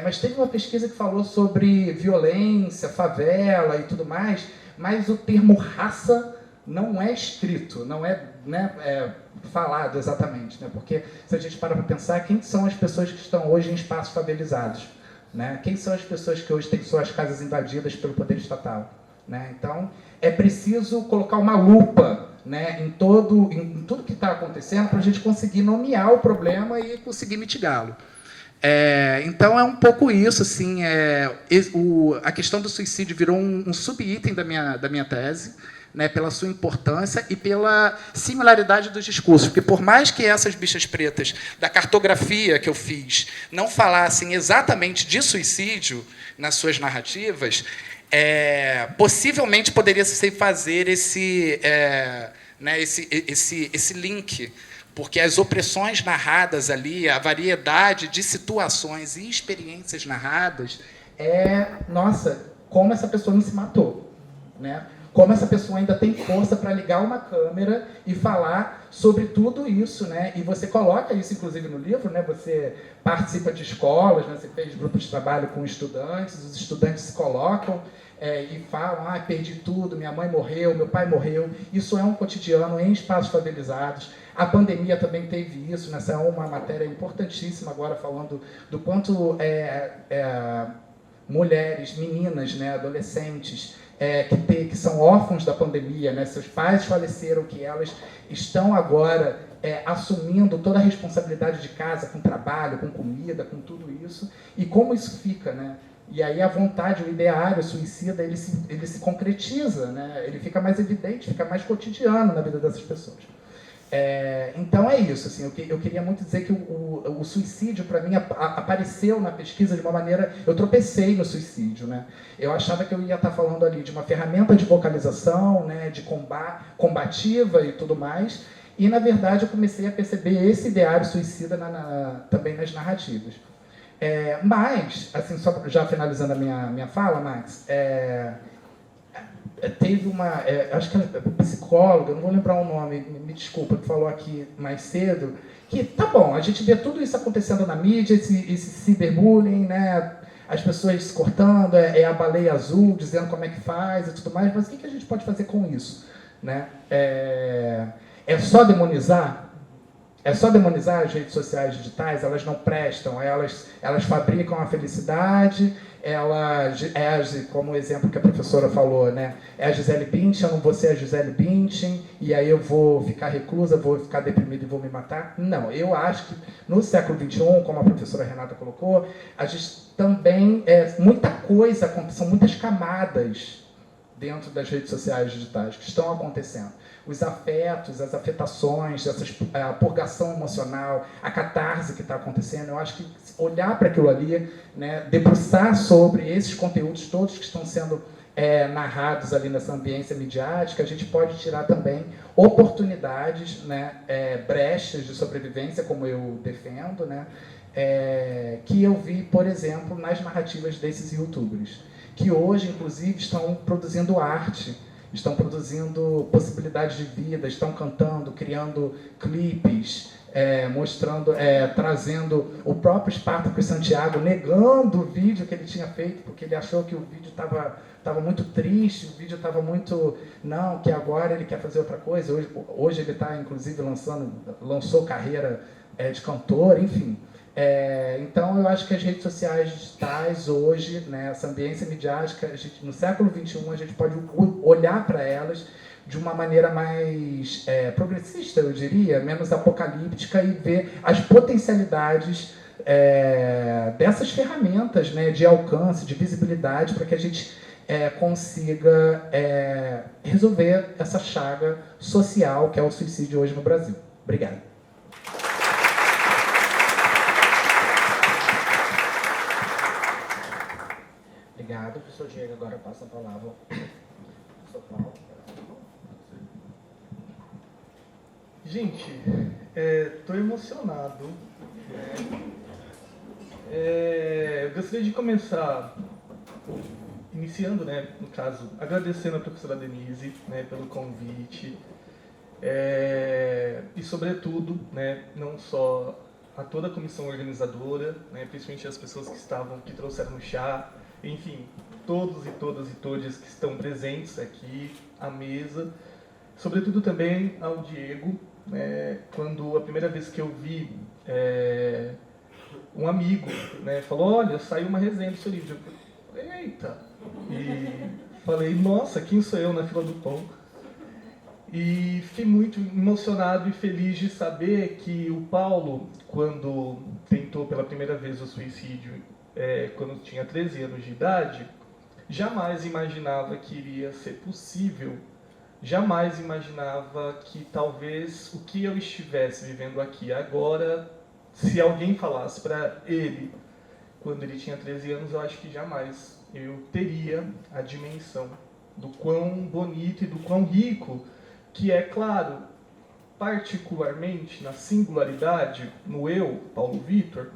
Mas teve uma pesquisa que falou sobre violência, favela e tudo mais, mas o termo raça não é escrito, não é, né, falado exatamente, né? Porque se a gente para pensar, quem são as pessoas que estão hoje em espaços favelizados? Né? Quem são as pessoas que hoje têm suas casas invadidas pelo poder estatal? Né? Então, é preciso colocar uma lupa, né, em tudo que está acontecendo para a gente conseguir nomear o problema e conseguir mitigá-lo. Então, é um pouco isso. Assim, a questão do suicídio virou um subitem da minha tese, né, pela sua importância e pela similaridade dos discursos. Porque, por mais que essas bichas pretas da cartografia que eu fiz não falassem exatamente de suicídio nas suas narrativas, possivelmente poderia se fazer esse link, porque as opressões narradas ali, a variedade de situações e experiências narradas, nossa, como essa pessoa não se matou, né? Como essa pessoa ainda tem força para ligar uma câmera e falar sobre tudo isso, né? E você coloca isso, inclusive, no livro, né? Você participa de escolas, né? Você fez grupos de trabalho com estudantes, os estudantes se colocam e falam, perdi tudo, minha mãe morreu, meu pai morreu. Isso é um cotidiano em espaços favelizados. A pandemia também teve isso, né? Essa é uma matéria importantíssima agora, falando do quanto mulheres, meninas, né? Adolescentes, que são órfãos da pandemia, né? Seus pais faleceram, que elas estão agora assumindo toda a responsabilidade de casa, com trabalho, com comida, com tudo isso, e como isso fica, né? E aí a vontade, o ideário suicida, ele se concretiza, né? Ele fica mais evidente, fica mais cotidiano na vida dessas pessoas. Então é isso, assim, eu queria muito dizer que o suicídio, para mim, apareceu na pesquisa de uma maneira... Eu tropecei no suicídio, né? Eu achava que eu ia estar falando ali de uma ferramenta de vocalização, né, de combativa e tudo mais, e, na verdade, eu comecei a perceber esse ideário suicida também nas narrativas. Mas, assim, só já finalizando a minha fala, Max, teve uma, acho que a psicóloga, não vou lembrar o nome, me desculpa, que falou aqui mais cedo, que tá bom, a gente vê tudo isso acontecendo na mídia, esse cyberbullying, né, as pessoas se cortando, a baleia azul dizendo como é que faz e tudo mais, mas o que a gente pode fazer com isso? Né? É só demonizar? É só demonizar as redes sociais digitais? Elas não prestam, elas fabricam a felicidade, como o exemplo que a professora falou, né? É a Gisele Bündchen, eu não vou ser a Gisele Bündchen, e aí eu vou ficar reclusa, vou ficar deprimida e vou me matar? Não, eu acho que no século XXI, como a professora Renata colocou, a gente também, muita coisa, são muitas camadas dentro das redes sociais digitais que estão acontecendo. Os afetos, as afetações, a purgação emocional, a catarse que está acontecendo, eu acho que olhar para aquilo ali, né, debruçar sobre esses conteúdos todos que estão sendo narrados ali nessa ambiência midiática, a gente pode tirar também oportunidades, né, brechas de sobrevivência, como eu defendo, né, que eu vi, por exemplo, nas narrativas desses youtubers, que hoje, inclusive, estão produzindo arte, estão produzindo possibilidades de vida, estão cantando, criando clipes, mostrando, trazendo o próprio Spartacus Santiago negando o vídeo que ele tinha feito, porque ele achou que o vídeo estava muito triste, o vídeo estava muito... Não, que agora ele quer fazer outra coisa. Hoje ele está, inclusive, lançou carreira de cantor, enfim. Então, eu acho que as redes sociais digitais hoje, né, essa ambiência midiática, no século XXI, a gente pode olhar para elas de uma maneira mais progressista, eu diria, menos apocalíptica, e ver as potencialidades dessas ferramentas, né, de alcance, de visibilidade, para que a gente consiga resolver essa chaga social que é o suicídio hoje no Brasil. Obrigado. Obrigado, professor Diego. Agora passa a palavra ao professor Paulo. Gente, estou emocionado. Eu gostaria de começar iniciando, né, no caso, agradecendo a professora Denise, né, pelo convite. E, sobretudo, né, não só a toda a comissão organizadora, né, principalmente as pessoas que trouxeram o chá, enfim, todos e todas e todas que estão presentes aqui à mesa, sobretudo também ao Diego, né, quando a primeira vez que eu vi um amigo, né, falou, olha, saiu uma resenha do seu livro. Eu falei, eita! E falei, nossa, quem sou eu na fila do pão? E fiquei muito emocionado e feliz de saber que o Paulo, quando tentou pela primeira vez o suicídio, quando tinha 13 anos de idade, jamais imaginava que iria ser possível, jamais imaginava que talvez o que eu estivesse vivendo aqui agora, se alguém falasse para ele, quando ele tinha 13 anos, eu acho que jamais eu teria a dimensão do quão bonito e do quão rico, que é, claro, particularmente na singularidade, no eu, Paulo Vitor,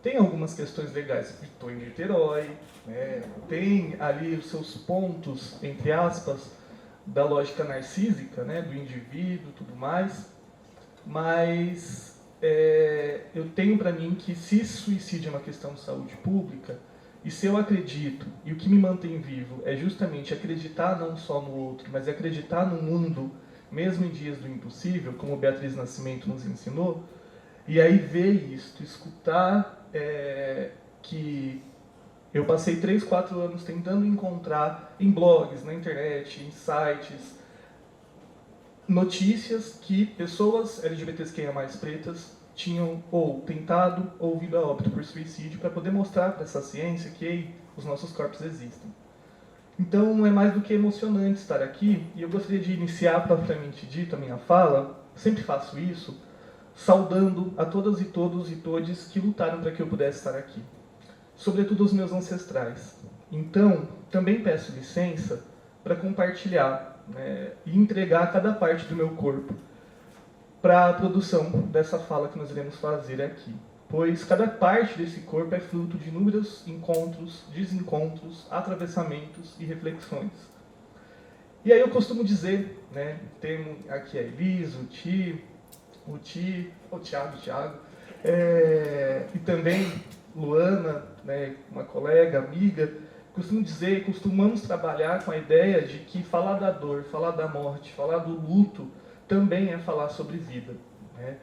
tem algumas questões legais. Estou em Niterói, né? Tem ali os seus pontos, entre aspas, da lógica narcísica, né? Do indivíduo e tudo mais, mas eu tenho para mim que se suicídio é uma questão de saúde pública, e se eu acredito, e o que me mantém vivo é justamente acreditar não só no outro, mas acreditar no mundo, mesmo em dias do impossível, como Beatriz Nascimento nos ensinou, e aí ver isso, escutar que eu passei 3, 4 anos tentando encontrar em blogs, na internet, em sites, notícias que pessoas LGBTQIA+, pretas, tinham ou tentado ou vindo a óbito por suicídio, para poder mostrar para essa ciência que os nossos corpos existem. Então é mais do que emocionante estar aqui, e eu gostaria de iniciar propriamente dito a minha fala, sempre faço isso, saudando a todas e todos e todes que lutaram para que eu pudesse estar aqui, sobretudo os meus ancestrais. Então, também peço licença para compartilhar, né, e entregar cada parte do meu corpo para a produção dessa fala que nós iremos fazer aqui, pois cada parte desse corpo é fruto de inúmeros encontros, desencontros, atravessamentos e reflexões. E aí eu costumo dizer, né, temos aqui a Elisa, o Thiago, e também Luana, né, uma colega, amiga, costumo dizer, costumamos trabalhar com a ideia de que falar da dor, falar da morte, falar do luto, também é falar sobre vida, né?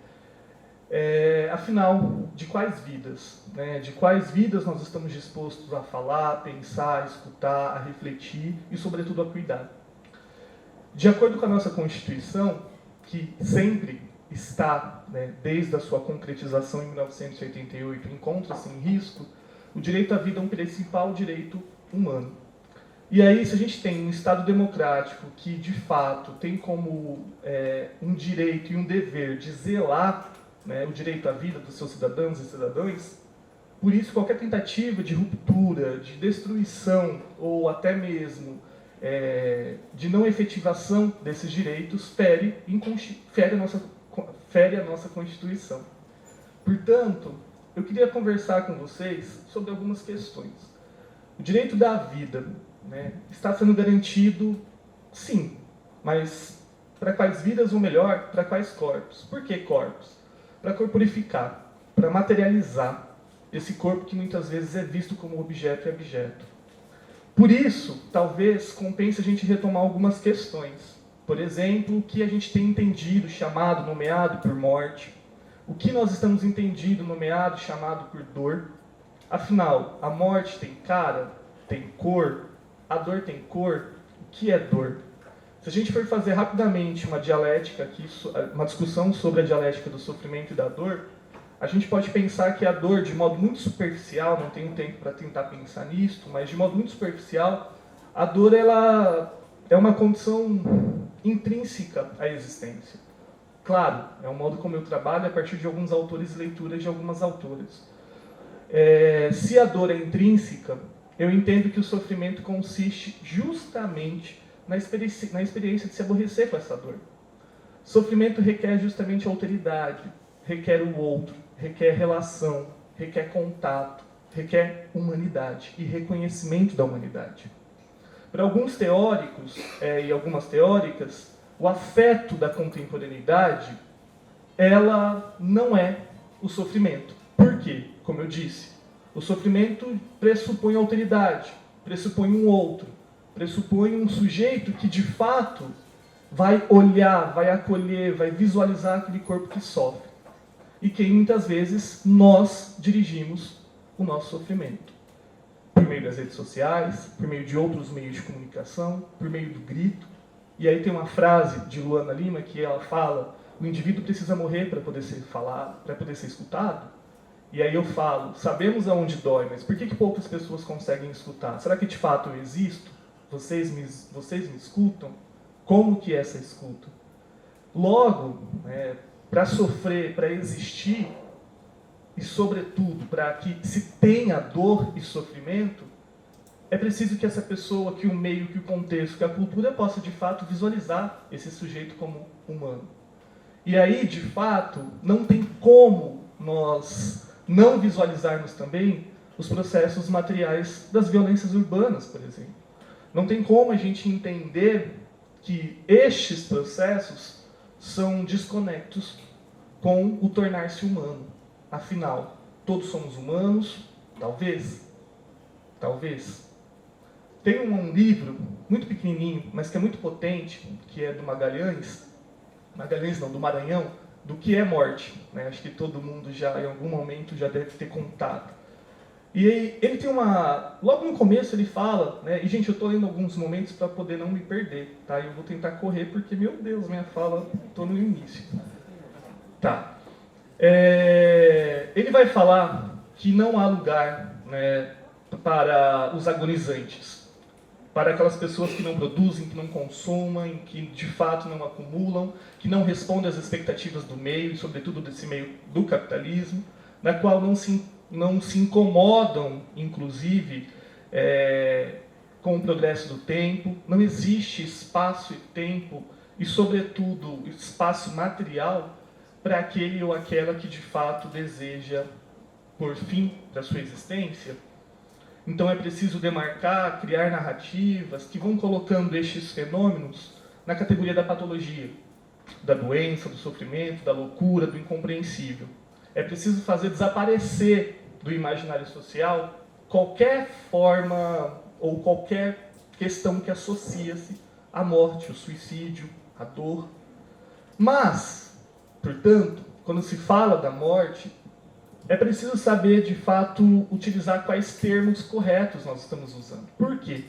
Afinal, de quais vidas? Né? De quais vidas nós estamos dispostos a falar, a pensar, a escutar, a refletir e, sobretudo, a cuidar? De acordo com a nossa Constituição, que sempre está, né, desde a sua concretização em 1988, encontra-se em risco, o direito à vida é um principal direito humano. E aí, se a gente tem um Estado democrático que, de fato, tem como um direito e um dever de zelar, né, o direito à vida dos seus cidadãos e cidadãs, por isso qualquer tentativa de ruptura, de destruição ou até mesmo de não efetivação desses direitos fere a nossa Constituição. Portanto, eu queria conversar com vocês sobre algumas questões. O direito da vida, né, está sendo garantido, sim, mas para quais vidas, ou melhor, para quais corpos? Por que corpos? Para corporificar, para materializar esse corpo que muitas vezes é visto como objeto e abjeto. Por isso, talvez compense a gente retomar algumas questões. Por exemplo, o que a gente tem entendido, chamado, nomeado por morte. O que nós estamos entendido, nomeado, chamado por dor. Afinal, a morte tem cara, tem cor, a dor tem cor. O que é dor? Se a gente for fazer rapidamente uma dialética aqui, uma discussão sobre a dialética do sofrimento e da dor, a gente pode pensar que a dor, de modo muito superficial, não tenho tempo para tentar pensar nisso, mas de modo muito superficial, a dor ela é uma condição intrínseca à existência. Claro, é um modo como eu trabalho a partir de alguns autores e leituras de algumas autoras. Se a dor é intrínseca, eu entendo que o sofrimento consiste justamente na experiência de se aborrecer com essa dor. Sofrimento requer justamente alteridade, requer o outro, requer relação, requer contato, requer humanidade e reconhecimento da humanidade. Para alguns teóricos e algumas teóricas, o afeto da contemporaneidade, ela não é o sofrimento. Por quê? Como eu disse, o sofrimento pressupõe alteridade, pressupõe um outro, pressupõe um sujeito que, de fato, vai olhar, vai acolher, vai visualizar aquele corpo que sofre. E que, muitas vezes, nós dirigimos o nosso sofrimento. Por meio das redes sociais, por meio de outros meios de comunicação, por meio do grito. E aí tem uma frase de Luana Lima que ela fala: o indivíduo precisa morrer para poder ser falado, para poder ser escutado. E aí eu falo: sabemos aonde dói, mas por que poucas pessoas conseguem escutar? Será que de fato eu existo? Vocês me escutam? Como que é essa escuta? Logo, para sofrer, para existir, e sobretudo para que se tenha dor e sofrimento, é preciso que essa pessoa, que o meio, que o contexto, que a cultura possa de fato visualizar esse sujeito como humano. E aí, de fato, não tem como nós não visualizarmos também os processos materiais das violências urbanas, por exemplo. Não tem como a gente entender que estes processos são desconectos com o tornar-se humano. Afinal, todos somos humanos? Talvez. Talvez. Tem um livro muito pequenininho, mas que é muito potente, que é do do Maranhão, do que é morte. Né? Acho que todo mundo já, em algum momento, já deve ter contato. E aí, ele tem logo no começo ele fala, né? E gente, eu estou lendo alguns momentos para poder não me perder, tá? Eu vou tentar correr porque, meu Deus, minha fala, estou no início. Tá. Ele vai falar que não há lugar, né, para os agonizantes, para aquelas pessoas que não produzem, que não consumem, que de fato não acumulam, que não respondem às expectativas do meio, e sobretudo desse meio do capitalismo, na qual não se incomodam, inclusive, com o progresso do tempo. Não existe espaço e tempo, e sobretudo espaço material, para aquele ou aquela que de fato deseja pôr fim para sua existência. Então é preciso demarcar, criar narrativas que vão colocando estes fenômenos na categoria da patologia, da doença, do sofrimento, da loucura, do incompreensível. É preciso fazer desaparecer do imaginário social qualquer forma ou qualquer questão que associa-se à morte, ao suicídio, à dor. Mas, portanto, quando se fala da morte, é preciso saber, de fato, utilizar quais termos corretos nós estamos usando. Por quê?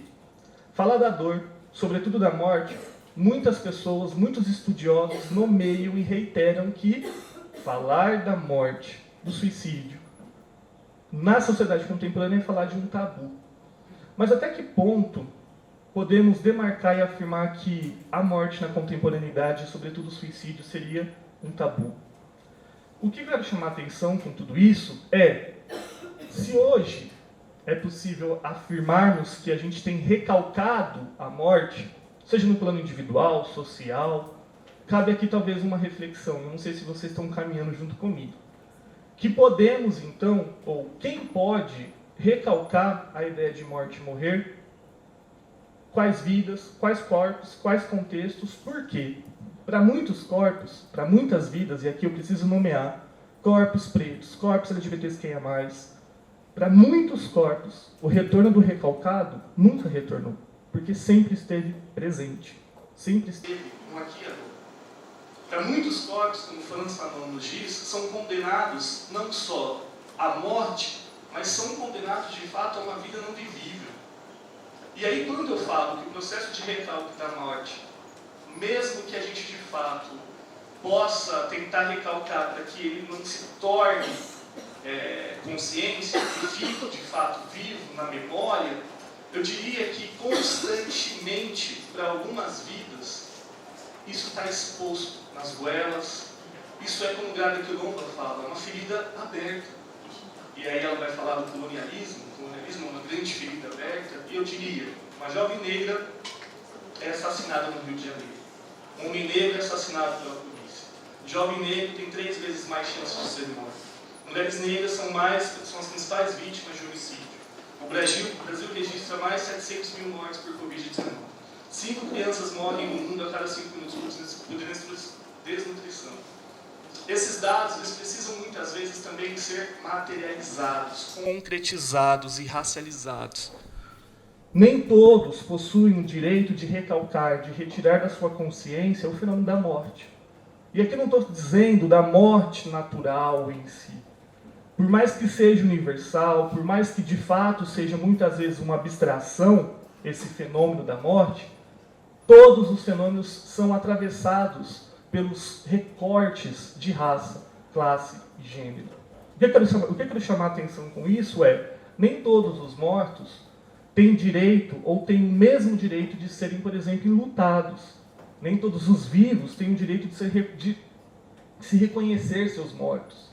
Falar da dor, sobretudo da morte, muitas pessoas, muitos estudiosos nomeiam e reiteram que falar da morte, do suicídio, na sociedade contemporânea é falar de um tabu. Mas até que ponto podemos demarcar e afirmar que a morte na contemporaneidade, sobretudo o suicídio, seria um tabu? O que eu quero chamar a atenção com tudo isso é, se hoje é possível afirmarmos que a gente tem recalcado a morte, seja no plano individual, social. Cabe aqui talvez uma reflexão, eu não sei se vocês estão caminhando junto comigo. Que podemos então, ou quem pode recalcar a ideia de morte e morrer? Quais vidas, quais corpos, quais contextos, por quê? Para muitos corpos, para muitas vidas, e aqui eu preciso nomear, corpos pretos, corpos LGBTQIA+, para muitos corpos, o retorno do recalcado nunca retornou, porque sempre esteve presente, sempre esteve um aqui e agora. Para muitos corpos, como Franz Fanon nos diz, são condenados não só à morte, mas são condenados de fato a uma vida não vivível. E aí, quando eu falo que o processo de recalque da morte, mesmo que a gente de fato possa tentar recalcar para que ele não se torne consciência e fique de fato vivo na memória, eu diria que constantemente, para algumas vidas, isso está exposto nas goelas. Isso é como Grada Quilomba fala, é uma ferida aberta. E aí ela vai falar do colonialismo. O colonialismo é uma grande ferida aberta. E eu diria, uma jovem negra é assassinada no Rio de Janeiro. Um homem negro é assassinado pela polícia. Jovem negro tem 3 vezes mais chances de ser morto. Mulheres negras são as principais vítimas de homicídio. O Brasil registra mais 700 mil mortes por Covid-19. 5 crianças morrem no mundo a cada 5 minutos por desnutrição. Esses dados eles precisam muitas vezes também ser materializados, concretizados e racializados. Nem todos possuem o direito de recalcar, de retirar da sua consciência o fenômeno da morte. E aqui não estou dizendo da morte natural em si. Por mais que seja universal, por mais que de fato seja muitas vezes uma abstração, esse fenômeno da morte, todos os fenômenos são atravessados pelos recortes de raça, classe e gênero. O que eu quero chamar a atenção com isso é, nem todos os mortos têm direito ou têm o mesmo direito de serem, por exemplo, enlutados. Nem todos os vivos têm o direito de se reconhecer seus mortos.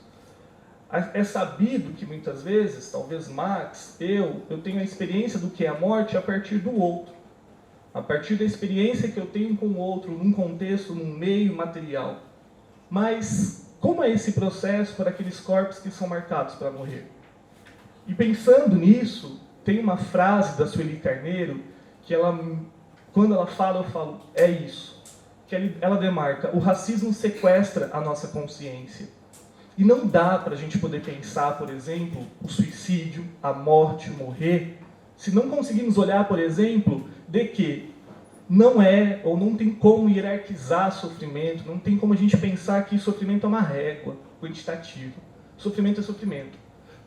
É sabido que muitas vezes, talvez Max, eu tenho a experiência do que é a morte a partir do outro. A partir da experiência que eu tenho com o outro, num contexto, num meio material. Mas como é esse processo para aqueles corpos que são marcados para morrer? E pensando nisso, tem uma frase da Sueli Carneiro, que quando ela fala, eu falo, é isso. Que ela demarca, o racismo sequestra a nossa consciência. E não dá para a gente poder pensar, por exemplo, o suicídio, a morte, o morrer, se não conseguirmos olhar, por exemplo, de que não é ou não tem como hierarquizar sofrimento, não tem como a gente pensar que sofrimento é uma régua quantitativa. Sofrimento é sofrimento.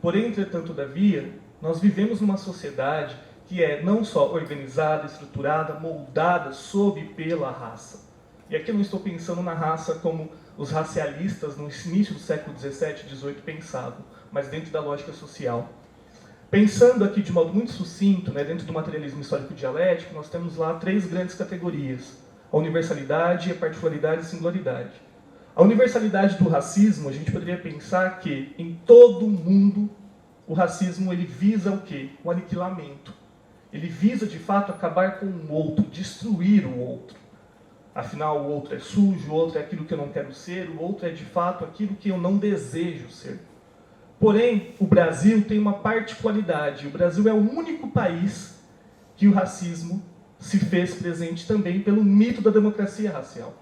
Porém, entretanto, todavia, nós vivemos numa sociedade que é não só organizada, estruturada, moldada sob e pela raça. E aqui eu não estou pensando na raça como os racialistas no início do século XVII e XVIII pensavam, mas dentro da lógica social. Pensando aqui de modo muito sucinto, dentro do materialismo histórico-dialético, nós temos lá 3 grandes categorias: a universalidade, a particularidade e a singularidade. A universalidade do racismo, a gente poderia pensar que em todo o mundo o racismo ele visa o quê? O aniquilamento. Ele visa, de fato, acabar com o outro, destruir o outro. Afinal, o outro é sujo, o outro é aquilo que eu não quero ser, o outro é, de fato, aquilo que eu não desejo ser. Porém, o Brasil tem uma particularidade. O Brasil é o único país que o racismo se fez presente também pelo mito da democracia racial.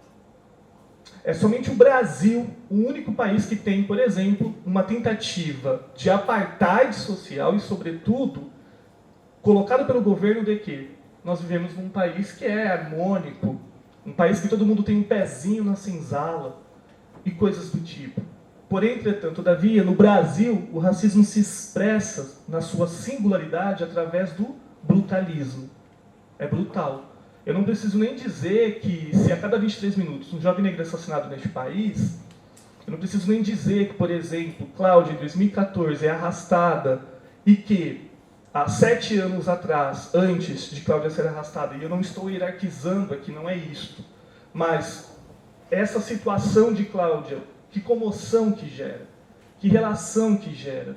É somente o Brasil, o único país que tem, por exemplo, uma tentativa de apartheid social e, sobretudo, colocada pelo governo de que nós vivemos num país que é harmônico, um país que todo mundo tem um pezinho na senzala e coisas do tipo. Porém, entretanto, todavia, no Brasil, o racismo se expressa na sua singularidade através do brutalismo. É brutal. Eu não preciso nem dizer que se a cada 23 minutos um jovem negro é assassinado neste país, eu não preciso nem dizer que, por exemplo, Cláudia, em 2014, é arrastada e que, há 7 anos atrás, antes de Cláudia ser arrastada, e eu não estou hierarquizando aqui, não é isto, mas essa situação de Cláudia, que comoção que gera, que relação que gera.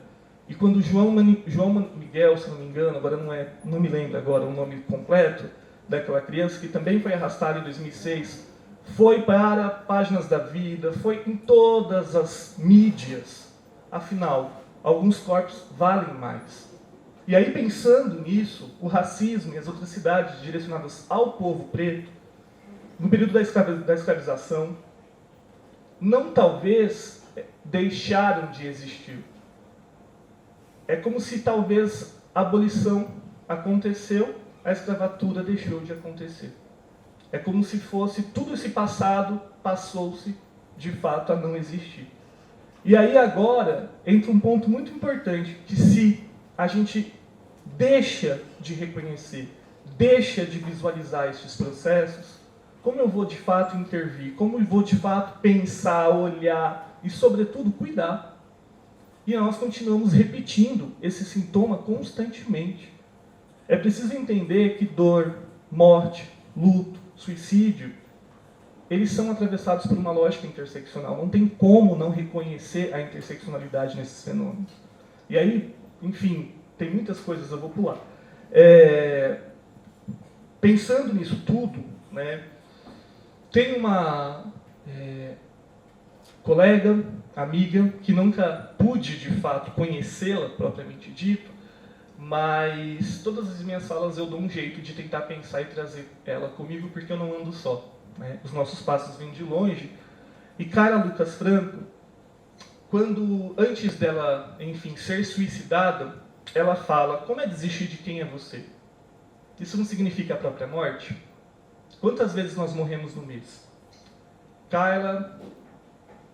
E quando João Miguel, se não me engano, agora não me lembro agora o nome completo, daquela criança que também foi arrastada em 2006, foi para Páginas da Vida, foi em todas as mídias. Afinal, alguns corpos valem mais. E aí, pensando nisso, o racismo e as atrocidades direcionadas ao povo preto, no período da escravização, não talvez deixaram de existir. É como se talvez a abolição aconteceu, a escravatura deixou de acontecer. É como se fosse tudo esse passado passou-se de fato a não existir. E aí agora entra um ponto muito importante, que se a gente deixa de reconhecer, deixa de visualizar esses processos, como eu vou de fato intervir, como eu vou de fato pensar, olhar e, sobretudo, cuidar. E nós continuamos repetindo esse sintoma constantemente. É preciso entender que dor, morte, luto, suicídio, eles são atravessados por uma lógica interseccional. Não tem como não reconhecer a interseccionalidade nesses fenômenos. E aí, enfim, tem muitas coisas, eu vou pular. Pensando nisso tudo, né, tem uma colega, amiga, que nunca pude, de fato, conhecê-la, propriamente dito, mas todas as minhas falas eu dou um jeito de tentar pensar e trazer ela comigo, porque eu não ando só. Né? Os nossos passos vêm de longe. E Carla Lucas Franco, antes dela, enfim, ser suicidada, ela fala: como é desistir de quem é você? Isso não significa a própria morte? Quantas vezes nós morremos no mês? Carla,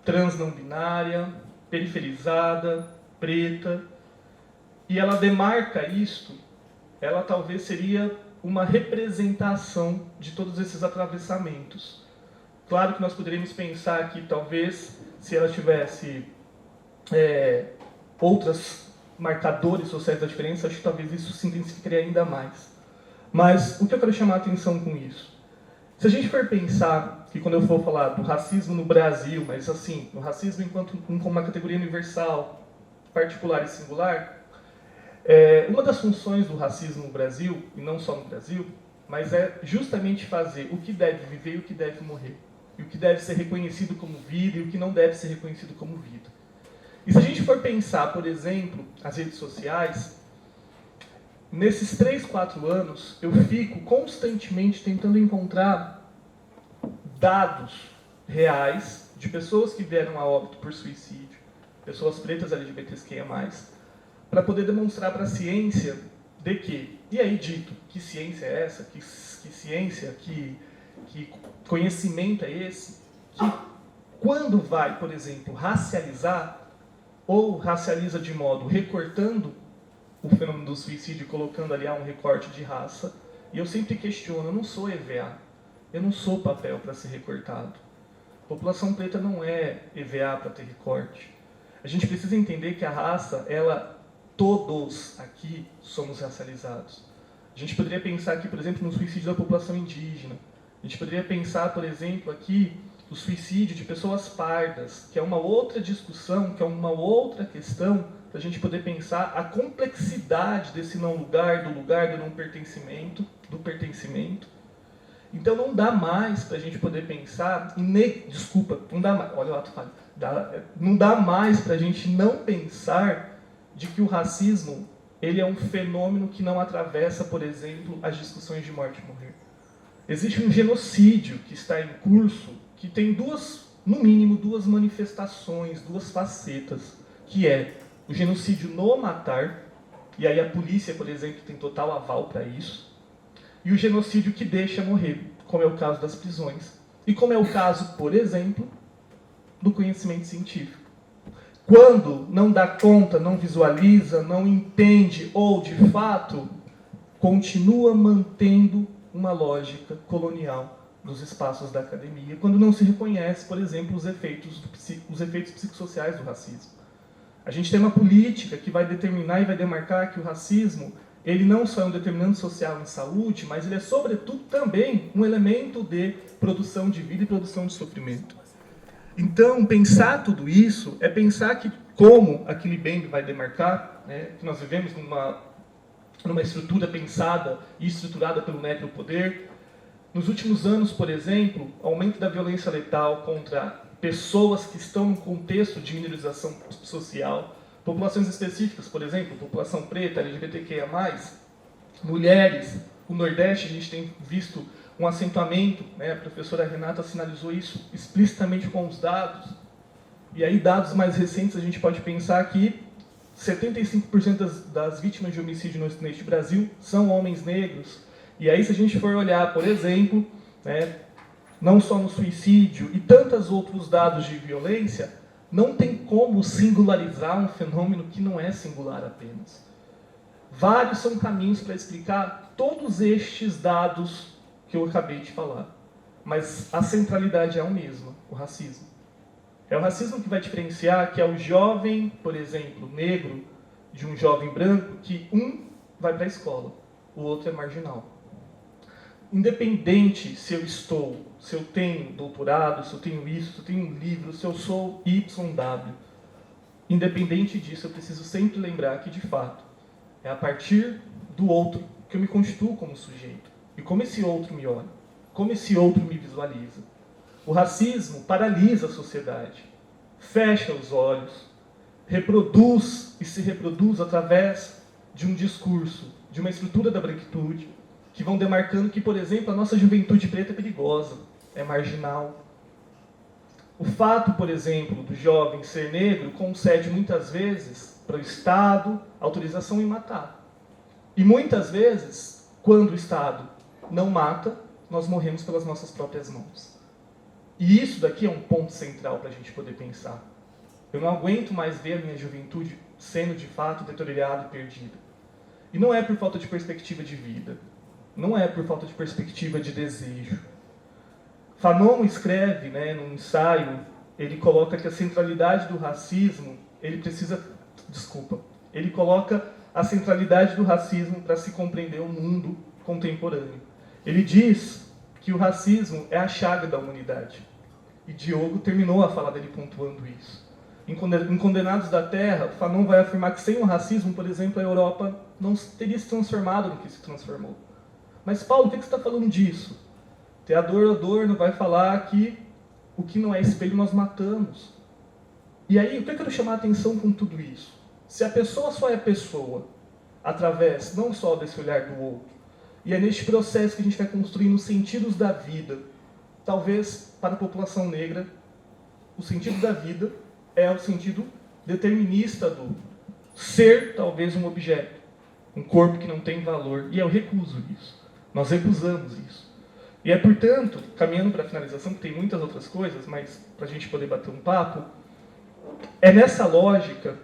trans não binária, periferizada, preta, e ela demarca isto, ela talvez seria uma representação de todos esses atravessamentos. Claro que nós poderíamos pensar que talvez, se ela tivesse outros marcadores sociais da diferença, acho que talvez isso se intensificaria ainda mais. Mas o que eu quero chamar a atenção com isso? Se a gente for pensar que quando eu for falar do racismo no Brasil, mas assim, o racismo enquanto uma categoria universal, particular e singular, uma das funções do racismo no Brasil, e não só no Brasil, mas é justamente fazer o que deve viver e o que deve morrer. E o que deve ser reconhecido como vida e o que não deve ser reconhecido como vida. E se a gente for pensar, por exemplo, as redes sociais, nesses 3, 4 anos, eu fico constantemente tentando encontrar dados reais de pessoas que vieram a óbito por suicídio, pessoas pretas LGBTQIA+, para poder demonstrar para a ciência de que, e aí dito, que ciência é essa, que ciência, que conhecimento é esse, que quando vai, por exemplo, racializar, ou racializa de modo recortando o fenômeno do suicídio, colocando ali um recorte de raça, e eu sempre questiono, eu não sou EVA, eu não sou papel para ser recortado. População preta não é EVA para ter recorte. A gente precisa entender que a raça, todos aqui somos racializados. A gente poderia pensar aqui, por exemplo, no suicídio da população indígena. A gente poderia pensar, por exemplo, aqui o suicídio de pessoas pardas, que é uma outra discussão, que é uma outra questão, para a gente poder pensar a complexidade desse não lugar, do não pertencimento, do pertencimento. Então não dá mais para a gente poder pensar, não dá mais, olha o ato falho, não dá mais para a gente não pensar de que o racismo ele é um fenômeno que não atravessa, por exemplo, as discussões de morte e morrer. Existe um genocídio que está em curso, que tem no mínimo duas manifestações, duas facetas, que é o genocídio no matar, e aí a polícia, por exemplo, tem total aval para isso, e o genocídio que deixa morrer, como é o caso das prisões, e como é o caso, por exemplo, do conhecimento científico. Quando não dá conta, não visualiza, não entende, ou, de fato, continua mantendo uma lógica colonial dos espaços da academia, quando não se reconhece, por exemplo, os efeitos psicossociais do racismo. A gente tem uma política que vai determinar e vai demarcar que o racismo, ele não só é um determinante social em saúde, mas ele é, sobretudo, também um elemento de produção de vida e produção de sofrimento. Então, pensar tudo isso é pensar que, como a Kilibembe vai demarcar, né, que nós vivemos numa estrutura pensada e estruturada pelo necropoder. Nos últimos anos, por exemplo, aumento da violência letal contra pessoas que estão no contexto de minorização social, populações específicas, por exemplo, população preta, LGBTQIA+, mulheres. O Nordeste, a gente tem visto um acentuamento, né? A professora Renata sinalizou isso explicitamente com os dados. E aí, dados mais recentes, a gente pode pensar que 75% das vítimas de homicídio neste Brasil são homens negros. E aí, se a gente for olhar, por exemplo, né, não só no suicídio e tantos outros dados de violência, não tem como singularizar um fenômeno que não é singular apenas. Vários são caminhos para explicar todos estes dados que eu acabei de falar. Mas a centralidade é a mesma, o racismo. É o racismo que vai diferenciar que é o jovem, por exemplo, negro, de um jovem branco, que um vai para a escola, o outro é marginal. Independente se eu tenho doutorado, se eu tenho isso, se eu tenho um livro, se eu sou YW, independente disso, eu preciso sempre lembrar que, de fato, é a partir do outro que eu me constituo como sujeito. E como esse outro me olha, como esse outro me visualiza. O racismo paralisa a sociedade, fecha os olhos, reproduz e se reproduz através de um discurso, de uma estrutura da branquitude, que vão demarcando que, por exemplo, a nossa juventude preta é perigosa, é marginal. O fato, por exemplo, do jovem ser negro concede muitas vezes para o Estado autorização em matar. E muitas vezes, quando o Estado não mata, nós morremos pelas nossas próprias mãos. E isso daqui é um ponto central para a gente poder pensar. Eu não aguento mais ver a minha juventude sendo, de fato, deteriorada e perdida. E não é por falta de perspectiva de vida. Não é por falta de perspectiva de desejo. Fanon escreve, né, num ensaio, ele coloca que a centralidade do racismo, ele coloca a centralidade do racismo para se compreender o mundo contemporâneo. Ele diz que o racismo é a chaga da humanidade. E Diogo terminou a fala dele pontuando isso. Em Condenados da Terra, Fanon vai afirmar que sem o racismo, por exemplo, a Europa não teria se transformado no que se transformou. Mas, Paulo, por que você está falando disso? Theodor Adorno vai falar que o que não é espelho nós matamos. E aí, o que eu quero chamar a atenção com tudo isso? Se a pessoa só é pessoa, através não só desse olhar do outro, e é neste processo que a gente vai construindo os sentidos da vida, talvez para a população negra, o sentido da vida é o sentido determinista do ser, talvez, um objeto, um corpo que não tem valor, e eu recuso isso. Nós recusamos isso. E é, portanto, caminhando para a finalização, que tem muitas outras coisas, mas para a gente poder bater um papo, é nessa lógica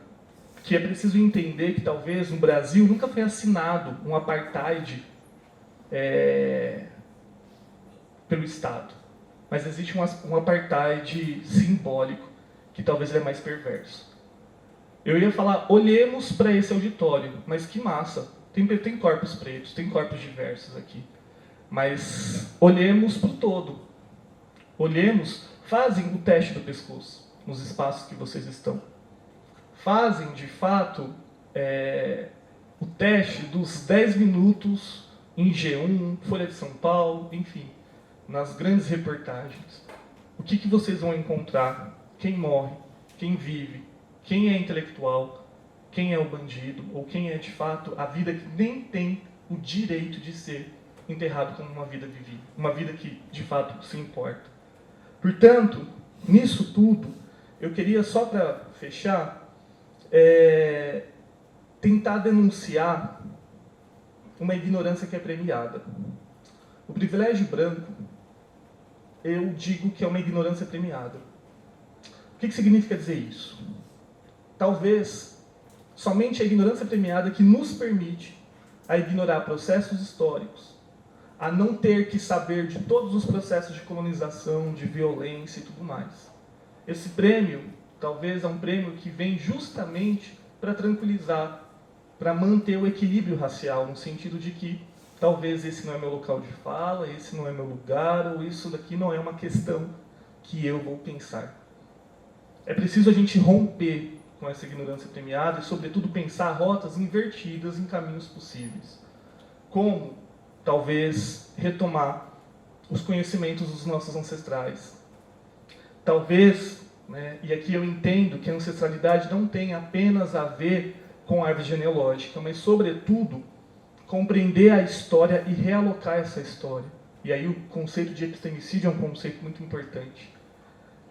que é preciso entender que talvez no Brasil nunca foi assinado um apartheid pelo Estado. Mas existe um apartheid simbólico, que talvez ele é mais perverso. Eu ia falar, olhemos para esse auditório, mas que massa, tem corpos pretos, tem corpos diversos aqui. Mas olhemos para o todo. Olhemos, fazem o teste do pescoço, nos espaços que vocês estão. Fazem, de fato, o teste dos 10 minutos em G1, Folha de São Paulo, enfim, nas grandes reportagens. O que vocês vão encontrar? Quem morre, quem vive, quem é intelectual, quem é o bandido, ou quem é, de fato, a vida que nem tem o direito de ser enterrado como uma vida vivida, uma vida que, de fato, se importa. Portanto, nisso tudo, eu queria, só para fechar, tentar denunciar uma ignorância que é premiada. O privilégio branco, eu digo que é uma ignorância premiada. O que significa dizer isso? Talvez somente a ignorância premiada que nos permite a ignorar processos históricos, a não ter que saber de todos os processos de colonização, de violência e tudo mais. Esse prêmio, talvez, é um prêmio que vem justamente para tranquilizar, para manter o equilíbrio racial, no sentido de que talvez esse não é meu local de fala, esse não é meu lugar, ou isso daqui não é uma questão que eu vou pensar. É preciso a gente romper com essa ignorância premiada e, sobretudo, pensar rotas invertidas em caminhos possíveis. Como, talvez, retomar os conhecimentos dos nossos ancestrais. Talvez, né, e aqui eu entendo que a ancestralidade não tem apenas a ver com a árvore genealógica, mas, sobretudo, compreender a história e realocar essa história. E aí o conceito de epistemicídio é um conceito muito importante.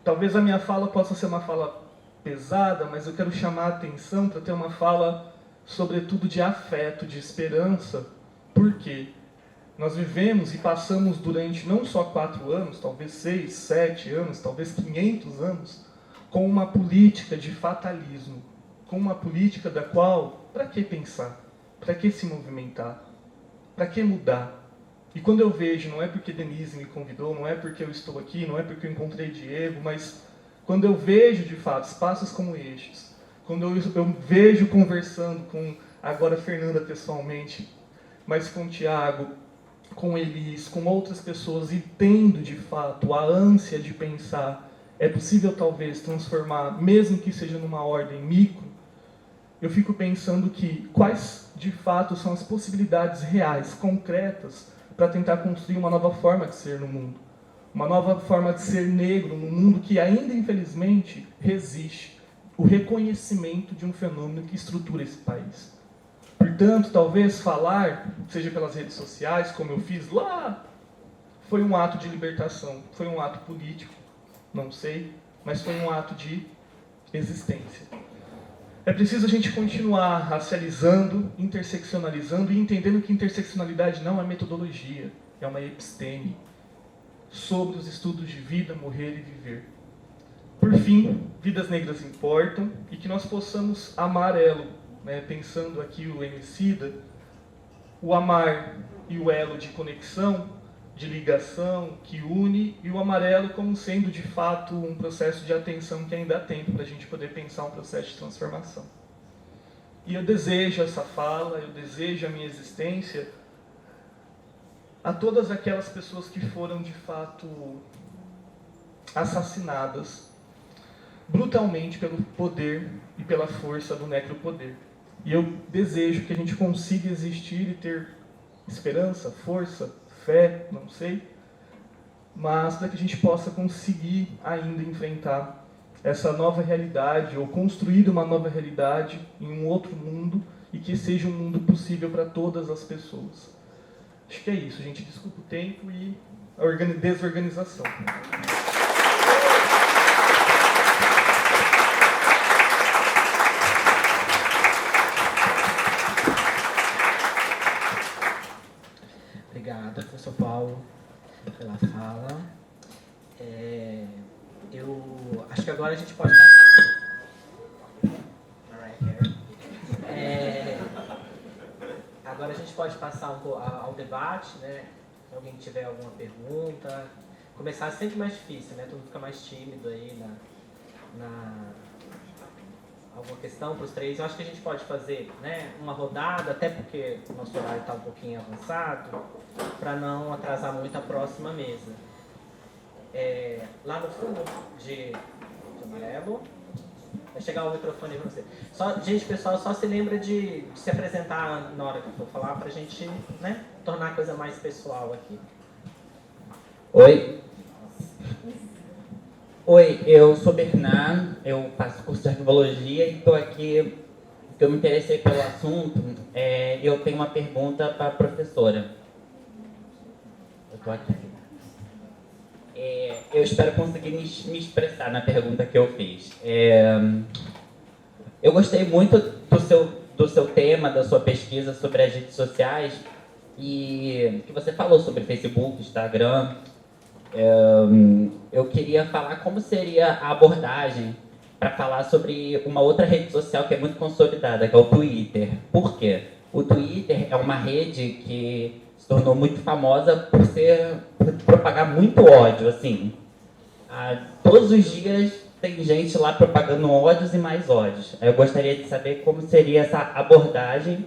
Talvez a minha fala possa ser uma fala pesada, mas eu quero chamar a atenção para ter uma fala, sobretudo, de afeto, de esperança. Por quê? Nós vivemos e passamos durante não só 4 anos, talvez 6, 7 anos, talvez 500 anos, com uma política de fatalismo, com uma política da qual, para que pensar? Para que se movimentar? Para que mudar? E quando eu vejo, não é porque Denise me convidou, não é porque eu estou aqui, não é porque eu encontrei Diego, mas quando eu vejo, de fato, espaços como estes, quando eu vejo conversando com, agora, Fernanda pessoalmente, mas com o Tiago, com Elis, com outras pessoas, e tendo, de fato, a ânsia de pensar, é possível, talvez, transformar, mesmo que seja numa ordem micro, eu fico pensando que quais, de fato, são as possibilidades reais, concretas, para tentar construir uma nova forma de ser no mundo. Uma nova forma de ser negro num mundo que ainda, infelizmente, resiste o reconhecimento de um fenômeno que estrutura esse país. Portanto, talvez falar, seja pelas redes sociais, como eu fiz lá, foi um ato de libertação, foi um ato político, não sei, mas foi um ato de existência. É preciso a gente continuar racializando, interseccionalizando e entendendo que interseccionalidade não é metodologia, é uma episteme sobre os estudos de vida, morrer e viver. Por fim, vidas negras importam e que nós possamos amar elo, né, pensando aqui o Emicida, o amar e o elo de conexão, de ligação, que une, e o amarelo como sendo, de fato, um processo de atenção que ainda há tempo para a gente poder pensar um processo de transformação. E eu desejo essa fala, eu desejo a minha existência a todas aquelas pessoas que foram, de fato, assassinadas brutalmente pelo poder e pela força do necropoder. E eu desejo que a gente consiga existir e ter esperança, força, fé, não sei, mas para que a gente possa conseguir ainda enfrentar essa nova realidade, ou construir uma nova realidade em um outro mundo, e que seja um mundo possível para todas as pessoas. Acho que é isso, gente. Desculpa o tempo e a desorganização. Obrigado, professor Paulo, pela fala. Eu acho que agora a gente pode passar. Agora a gente pode passar ao debate, né? Se alguém tiver alguma pergunta. Começar é sempre mais difícil, né? Todo mundo fica mais tímido aí alguma questão para os 3. Eu acho que a gente pode fazer, né, uma rodada, até porque o nosso horário está um pouquinho avançado, para não atrasar muito a próxima mesa. Lá no fundo de amarelo, vai chegar o microfone para você. Gente, pessoal, só se lembra de se apresentar na hora que for falar, para a gente, né, tornar a coisa mais pessoal aqui. Oi, eu sou Bernardo, eu faço curso de arquivologia e estou aqui porque eu me interessei pelo assunto. Eu tenho uma pergunta para a professora. Eu estou aqui. Eu espero conseguir me expressar na pergunta que eu fiz. Eu gostei muito do seu tema, da sua pesquisa sobre as redes sociais, e que você falou sobre Facebook, Instagram. Eu queria falar como seria a abordagem para falar sobre uma outra rede social que é muito consolidada, que é o Twitter. Por quê? O Twitter é uma rede que se tornou muito famosa por propagar muito ódio, assim. Todos os dias tem gente lá propagando ódios e mais ódios. Eu gostaria de saber como seria essa abordagem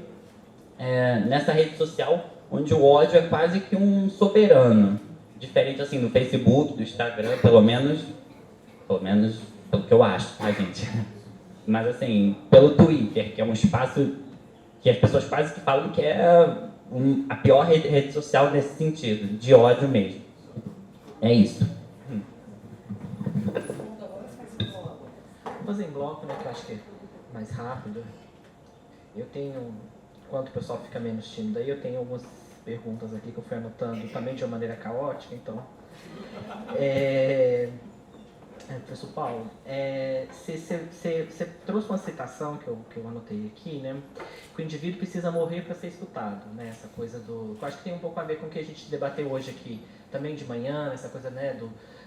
nessa rede social, onde o ódio é quase que um soberano. Diferente assim no Facebook, do Instagram, pelo menos pelo que eu acho, tá, gente? mas assim, pelo Twitter, que é um espaço que as pessoas quase que falam que é a pior rede social nesse sentido, de ódio mesmo. É isso. Vou fazer em bloco, né, que eu acho que é mais rápido. Eu tenho, enquanto o pessoal fica menos tímido aí, eu tenho algumas perguntas aqui que eu fui anotando também de uma maneira caótica, então. Professor Paulo, você trouxe uma citação que eu anotei aqui, né? Que o indivíduo precisa morrer para ser escutado, né? Essa coisa do... Eu acho que tem um pouco a ver com o que a gente debateu hoje aqui, também de manhã, essa coisa, né,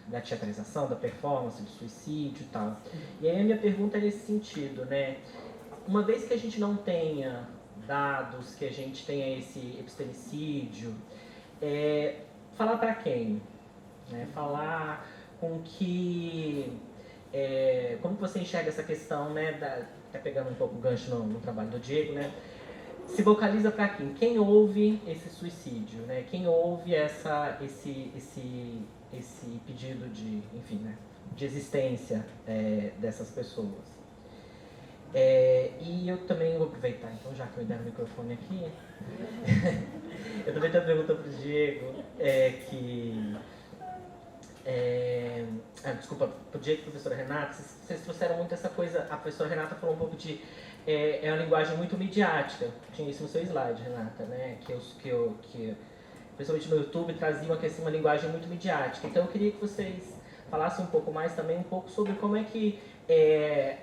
da teatralização, da performance, do suicídio e tal. E aí a minha pergunta é nesse sentido, né? Uma vez que a gente não tenha dados, que a gente tenha esse epistemicídio, falar para quem? Né? Falar com que... como você enxerga essa questão, né? Tá pegando um pouco o gancho no trabalho do Diego, né? Se vocaliza para quem? Quem ouve esse suicídio, né? Quem ouve esse pedido de, enfim, né? De existência dessas pessoas. E eu também vou aproveitar, então, já que eu der o microfone aqui, eu também tenho uma pergunta para o Diego, desculpa, para o Diego e a professora Renata, vocês trouxeram muito essa coisa, a professora Renata falou um pouco de, é uma linguagem muito midiática, tinha isso no seu slide, Renata, né, que principalmente no YouTube traziam aqui assim, uma linguagem muito midiática, então eu queria que vocês falassem um pouco mais também, um pouco sobre como é que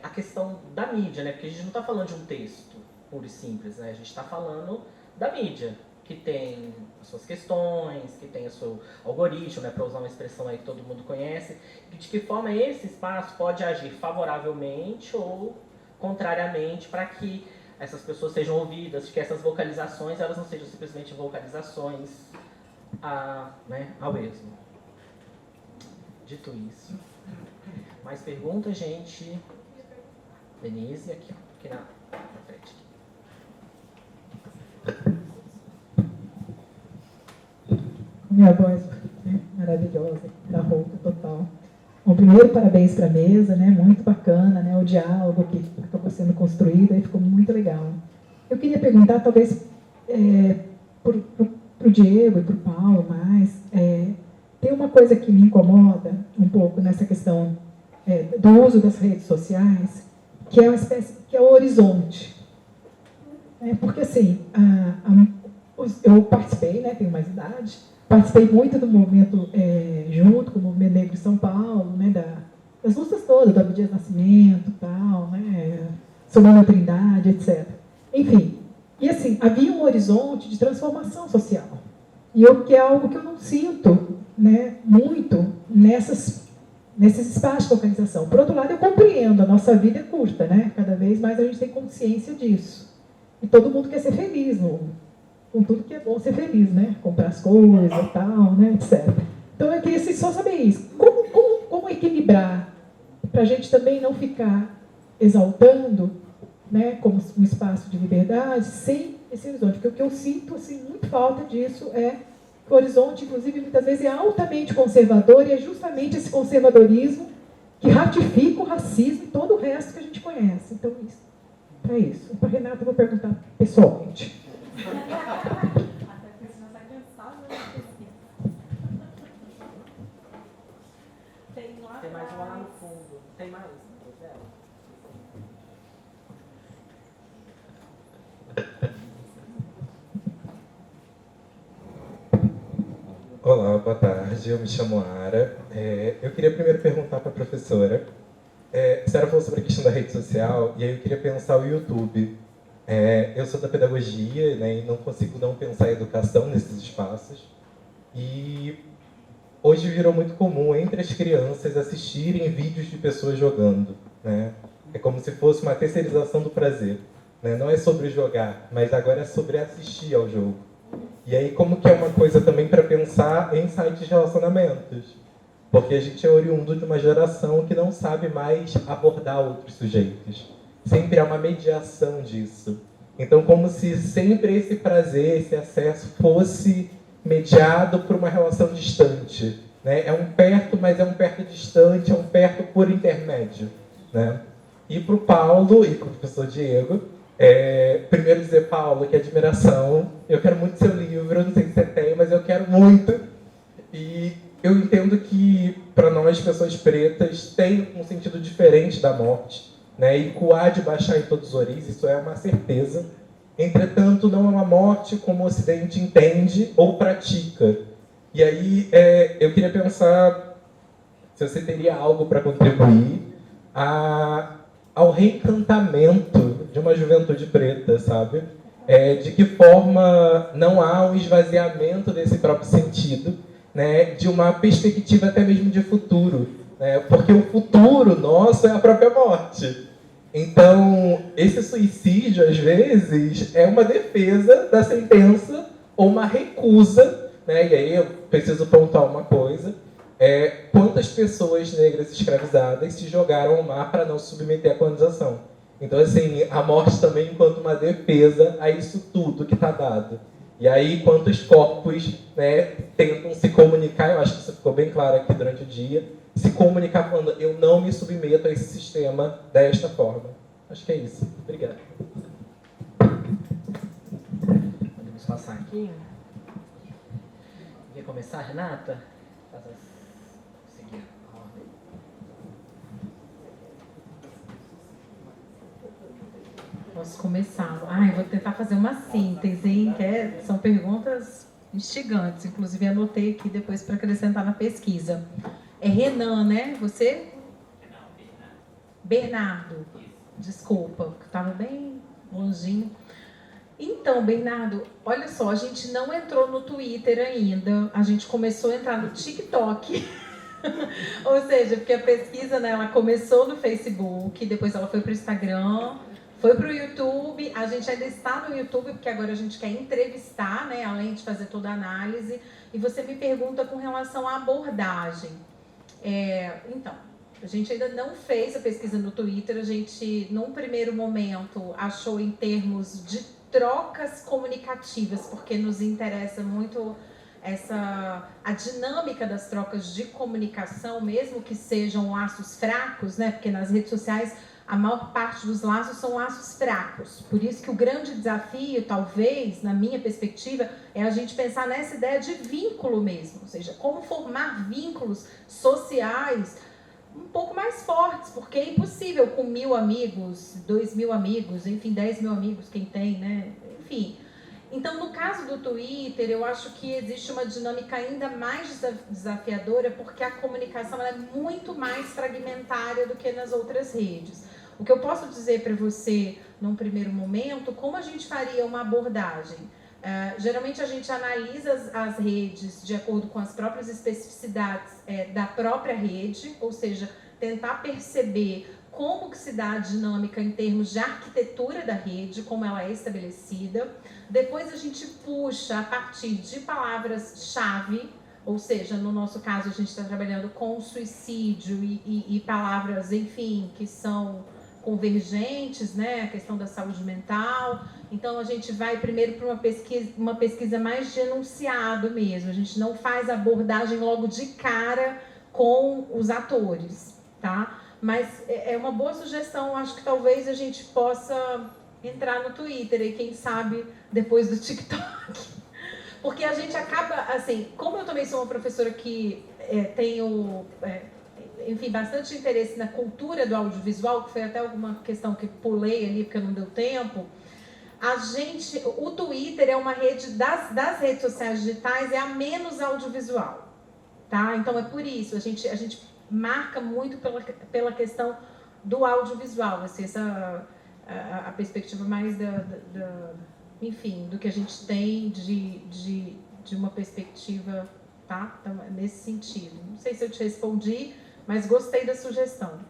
a questão da mídia, né, porque a gente não está falando de um texto puro e simples, né, a gente está falando da mídia, que tem as suas questões, que tem o seu algoritmo, né, para usar uma expressão aí que todo mundo conhece, e de que forma esse espaço pode agir favoravelmente ou contrariamente para que essas pessoas sejam ouvidas, que essas vocalizações elas não sejam simplesmente vocalizações ao esmo. Dito isso, mais perguntas, gente? Denise, aqui na frente. Minha voz, né, maravilhosa, da roupa total. Bom, primeiro, parabéns para a mesa, né, muito bacana, né, o diálogo que acabou sendo construído, aí ficou muito legal. Eu queria perguntar, talvez, para o Diego e para o Paulo, tem uma coisa que me incomoda um pouco nessa questão do uso das redes sociais, que é uma espécie, que é o horizonte. Porque, assim, eu participei, né, tenho mais idade, participei muito do movimento, junto com o Movimento Negro de São Paulo, né, das lutas todas, do Abdias Nascimento, tal, né, Solano Trindade, etc. Enfim, e assim, havia um horizonte de transformação social. E que é algo que eu não sinto, né, muito nesses espaços de localização. Por outro lado, eu compreendo, a nossa vida é curta, né? Cada vez mais a gente tem consciência disso. E todo mundo quer ser feliz, com tudo que é bom ser feliz, né? Comprar as coisas e tal, né? Etc. Então, eu queria só saber isso. Como equilibrar para a gente também não ficar exaltando, né, como um espaço de liberdade, sem esse horizonte? Porque o que eu sinto, assim, muito falta disso é que o horizonte, inclusive, muitas vezes é altamente conservador, e é justamente esse conservadorismo que ratifica o racismo e todo o resto que a gente conhece. Então, para isso. Para a Renata, eu vou perguntar pessoalmente. Tem mais uma lá no fundo. Tem mais? Olá, boa tarde. Eu me chamo Ara. Eu queria primeiro perguntar para a professora. A senhora falou sobre a questão da rede social, e aí eu queria pensar o YouTube. Eu sou da pedagogia, né, e não consigo não pensar a educação nesses espaços. E hoje virou muito comum entre as crianças assistirem vídeos de pessoas jogando, né? É como se fosse uma terceirização do prazer, né? Não é sobre jogar, mas agora é sobre assistir ao jogo. E aí como que é uma coisa também para pensar em sites de relacionamentos. Porque a gente é oriundo de uma geração que não sabe mais abordar outros sujeitos. Sempre há uma mediação disso. Então, como se sempre esse prazer, esse acesso fosse mediado por uma relação distante, né? É um perto, mas é um perto distante, é um perto por intermédio, né? E para o Paulo e para o professor Diego, primeiro dizer, Paulo, que admiração. Eu quero muito seu livro, não sei se você tem, mas eu quero muito. E eu entendo que, para nós, pessoas pretas, tem um sentido diferente da morte, né? E coar de baixar em todos os oris, isso é uma certeza. Entretanto, não é uma morte como o Ocidente entende ou pratica. E aí, eu queria pensar se você teria algo para contribuir ao reencantamento de uma juventude preta, sabe? De que forma não há um esvaziamento desse próprio sentido, né? De uma perspectiva até mesmo de futuro, né? Porque o futuro nosso é a própria morte. Então, esse suicídio, às vezes, é uma defesa da sentença ou uma recusa, né? E aí eu preciso pontuar uma coisa. Quantas pessoas negras escravizadas se jogaram ao mar para não se submeter à colonização? Então, assim, a morte também enquanto uma defesa a isso tudo que está dado. E aí, quantos corpos, né, tentam se comunicar, eu acho que isso ficou bem claro aqui durante o dia, se comunicar falando, eu não me submeto a esse sistema desta forma. Acho que é isso. Obrigado. Podemos passar aqui. Quer começar, Renata? Seguir a ordem. Posso começar? Eu vou tentar fazer uma síntese, hein? São perguntas instigantes. Inclusive, anotei aqui depois para acrescentar na pesquisa. É Renan, né? Você? Bernardo. Desculpa, porque estava bem longinho. Então, Bernardo, olha só, a gente não entrou no Twitter ainda. A gente começou a entrar no TikTok. Ou seja, porque a pesquisa, né, ela começou no Facebook, depois ela foi para o Instagram, foi para o YouTube. A gente ainda está no YouTube, porque agora a gente quer entrevistar, né, além de fazer toda a análise. E você me pergunta com relação à abordagem. Então, a gente ainda não fez a pesquisa no Twitter. A gente, num primeiro momento, achou em termos de trocas comunicativas, porque nos interessa muito a dinâmica das trocas de comunicação, mesmo que sejam laços fracos, né? Porque nas redes sociais a maior parte dos laços são laços fracos. Por isso que o grande desafio, talvez, na minha perspectiva, é a gente pensar nessa ideia de vínculo mesmo, ou seja, como formar vínculos sociais um pouco mais fortes, porque é impossível com 1.000 amigos, 2.000 amigos, enfim, 10.000 amigos, quem tem, né? Enfim. Então, no caso do Twitter, eu acho que existe uma dinâmica ainda mais desafiadora, porque a comunicação ela é muito mais fragmentária do que nas outras redes. O que eu posso dizer para você, num primeiro momento, como a gente faria uma abordagem? Geralmente a gente analisa as redes de acordo com as próprias especificidades da própria rede, ou seja, tentar perceber como que se dá a dinâmica em termos de arquitetura da rede, como ela é estabelecida. Depois a gente puxa a partir de palavras-chave, ou seja, no nosso caso a gente está trabalhando com suicídio e palavras, enfim, que são convergentes, né? A questão da saúde mental. Então a gente vai primeiro para uma pesquisa mais de enunciado mesmo. A gente não faz abordagem logo de cara com os atores, tá? Mas é uma boa sugestão, acho que talvez a gente possa entrar no Twitter e quem sabe depois do TikTok. Porque a gente acaba, assim, como eu também sou uma professora que tenho, enfim, bastante interesse na cultura do audiovisual, que foi até alguma questão que pulei ali porque não deu tempo, o Twitter é uma rede das redes sociais digitais, é a menos audiovisual, tá? Então é por isso, a gente marca muito pela questão do audiovisual, assim, a perspectiva mais enfim, do que a gente tem de uma perspectiva, tá? Então, nesse sentido. Não sei se eu te respondi, mas gostei da sugestão.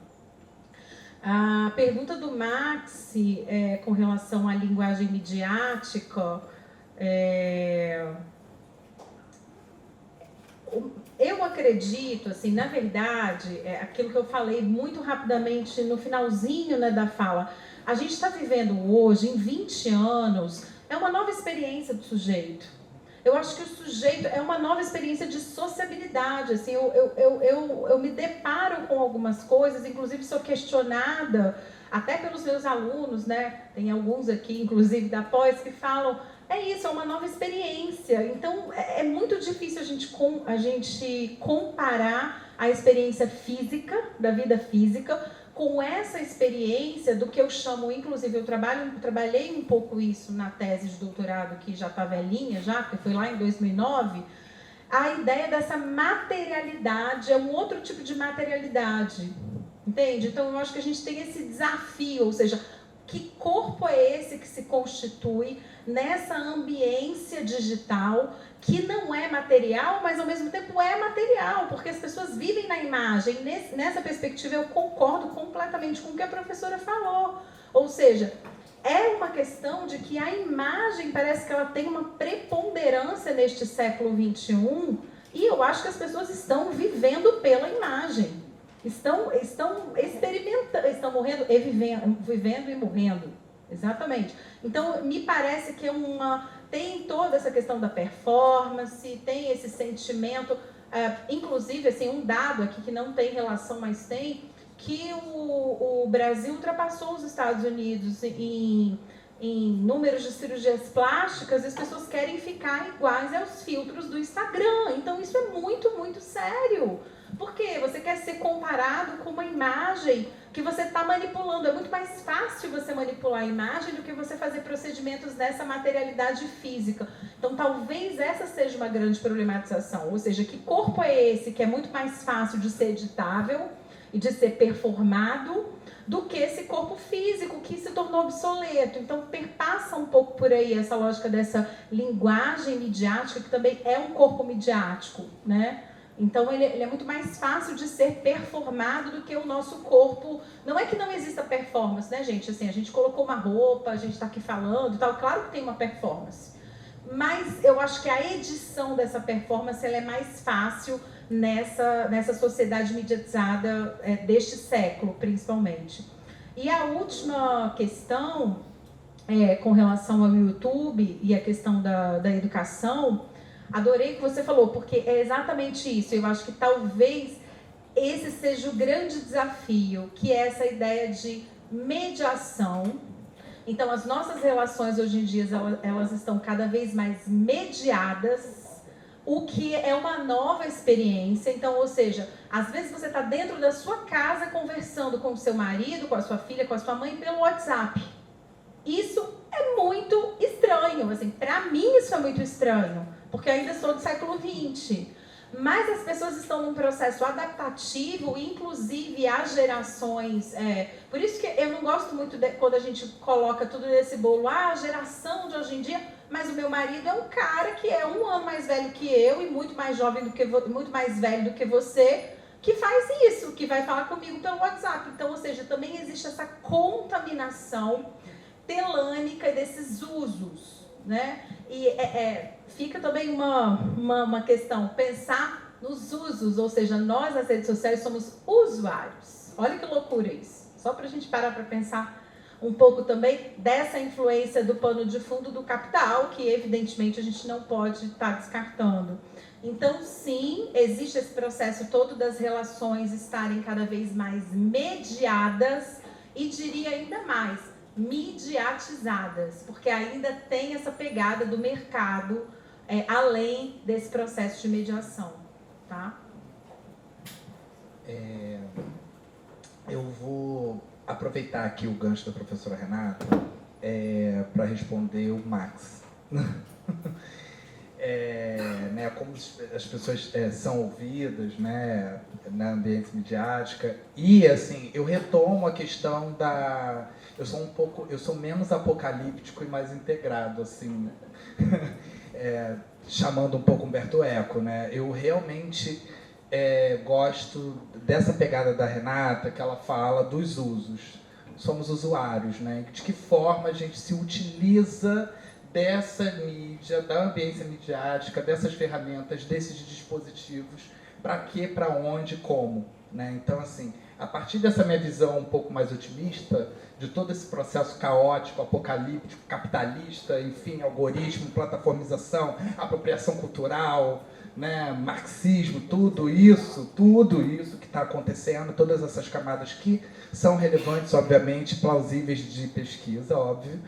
A pergunta do Maxi com relação à linguagem midiática, eu acredito, assim, na verdade, aquilo que eu falei muito rapidamente no finalzinho, né, da fala, a gente está vivendo hoje, em 20 anos, é uma nova experiência do sujeito. eu acho que o sujeito é uma nova experiência de sociabilidade. Assim, eu me deparo com algumas coisas, inclusive sou questionada até pelos meus alunos, né? Tem alguns aqui, inclusive da pós, que falam, é isso, é uma nova experiência. Então, é muito difícil a gente comparar a experiência física, da vida física, com essa experiência do que eu chamo, inclusive, eu trabalhei um pouco isso na tese de doutorado, que já está velhinha, porque foi lá em 2009, a ideia dessa materialidade é um outro tipo de materialidade, entende? Então, eu acho que a gente tem esse desafio, ou seja, que corpo é esse que se constitui nessa ambiência digital que não é material, mas ao mesmo tempo é material, porque as pessoas vivem na imagem. Nessa perspectiva, eu concordo completamente com o que a professora falou. Ou seja, é uma questão de que a imagem parece que ela tem uma preponderância neste século XXI, e eu acho que as pessoas estão vivendo pela imagem. Estão experimentando, estão morrendo e vivendo e morrendo. Exatamente. Então, me parece que tem toda essa questão da performance, tem esse sentimento, inclusive, assim, um dado aqui que não tem relação, mas tem, que o Brasil ultrapassou os Estados Unidos em números de cirurgias plásticas, e as pessoas querem ficar iguais aos filtros do Instagram. Então, isso é muito, muito sério. Porque você quer ser comparado com uma imagem que você está manipulando. É muito mais fácil você manipular a imagem do que você fazer procedimentos dessa materialidade física. Então, talvez essa seja uma grande problematização. Ou seja, que corpo é esse que é muito mais fácil de ser editável e de ser performado do que esse corpo físico que se tornou obsoleto. Então, perpassa um pouco por aí essa lógica dessa linguagem midiática, que também é um corpo midiático, né? Então, ele é muito mais fácil de ser performado do que o nosso corpo. Não é que não exista performance, né, gente? Assim, a gente colocou uma roupa, a gente está aqui falando e tal. Claro que tem uma performance. Mas eu acho que a edição dessa performance ela é mais fácil nessa sociedade mediatizada deste século, principalmente. E a última questão, com relação ao YouTube e a questão da educação, adorei o que você falou, porque é exatamente isso. Eu acho que talvez esse seja o grande desafio, que é essa ideia de mediação. Então, as nossas relações hoje em dia, elas estão cada vez mais mediadas, o que é uma nova experiência. Então, ou seja, às vezes você está dentro da sua casa conversando com o seu marido, com a sua filha, com a sua mãe, pelo WhatsApp. Isso é muito estranho, assim, para mim isso é muito estranho, porque eu ainda sou do século XX. Mas as pessoas estão num processo adaptativo, inclusive as gerações. Por isso que eu não gosto muito quando a gente coloca tudo nesse bolo, a geração de hoje em dia, mas o meu marido é um cara que é 1 ano mais velho que eu e muito mais jovem muito mais velho do que você, que faz isso, que vai falar comigo pelo WhatsApp. Então, ou seja, também existe essa contaminação telânica desses usos, né? E fica também uma questão, pensar nos usos, ou seja, nós nas redes sociais somos usuários. Olha que loucura isso. Só para a gente parar para pensar um pouco também dessa influência do pano de fundo do capital, que evidentemente a gente não pode estar descartando. Então, sim, existe esse processo todo das relações estarem cada vez mais mediadas e diria ainda mais, midiatizadas, porque ainda tem essa pegada do mercado além desse processo de mediação, tá? Eu vou aproveitar aqui o gancho da professora Renata para responder o Max. Né, como as pessoas são ouvidas, né, na ambiente midiática. E, assim, eu retomo a questão da... Eu sou menos apocalíptico e mais integrado, assim, chamando um pouco Humberto Eco, né? Eu realmente gosto dessa pegada da Renata, que ela fala dos usos. Somos usuários, né? De que forma a gente se utiliza dessa mídia, da ambiência midiática, dessas ferramentas, desses dispositivos, para quê, para onde, como, né? Então, assim, a partir dessa minha visão um pouco mais otimista, de todo esse processo caótico, apocalíptico, capitalista, enfim, algoritmo, plataformização, apropriação cultural, né, marxismo, tudo isso que está acontecendo, todas essas camadas que são relevantes, obviamente, plausíveis de pesquisa, óbvio,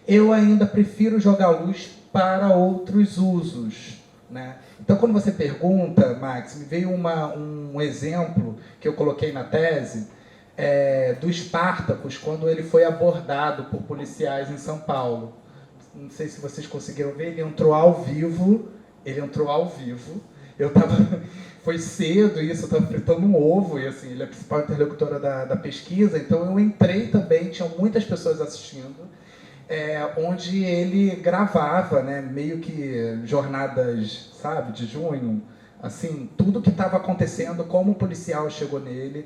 eu ainda prefiro jogar luz para outros usos, né? Então, quando você pergunta, Max, me veio um exemplo que eu coloquei na tese, do Spartacus, quando ele foi abordado por policiais em São Paulo. Não sei se vocês conseguiram ver, ele entrou ao vivo. Foi cedo isso, eu estava fritando um ovo, e assim, ele é a principal interlocutora da pesquisa, então eu entrei também, tinham muitas pessoas assistindo, onde ele gravava, né, meio que jornadas, sabe, de junho, assim, tudo que estava acontecendo, como o policial chegou nele,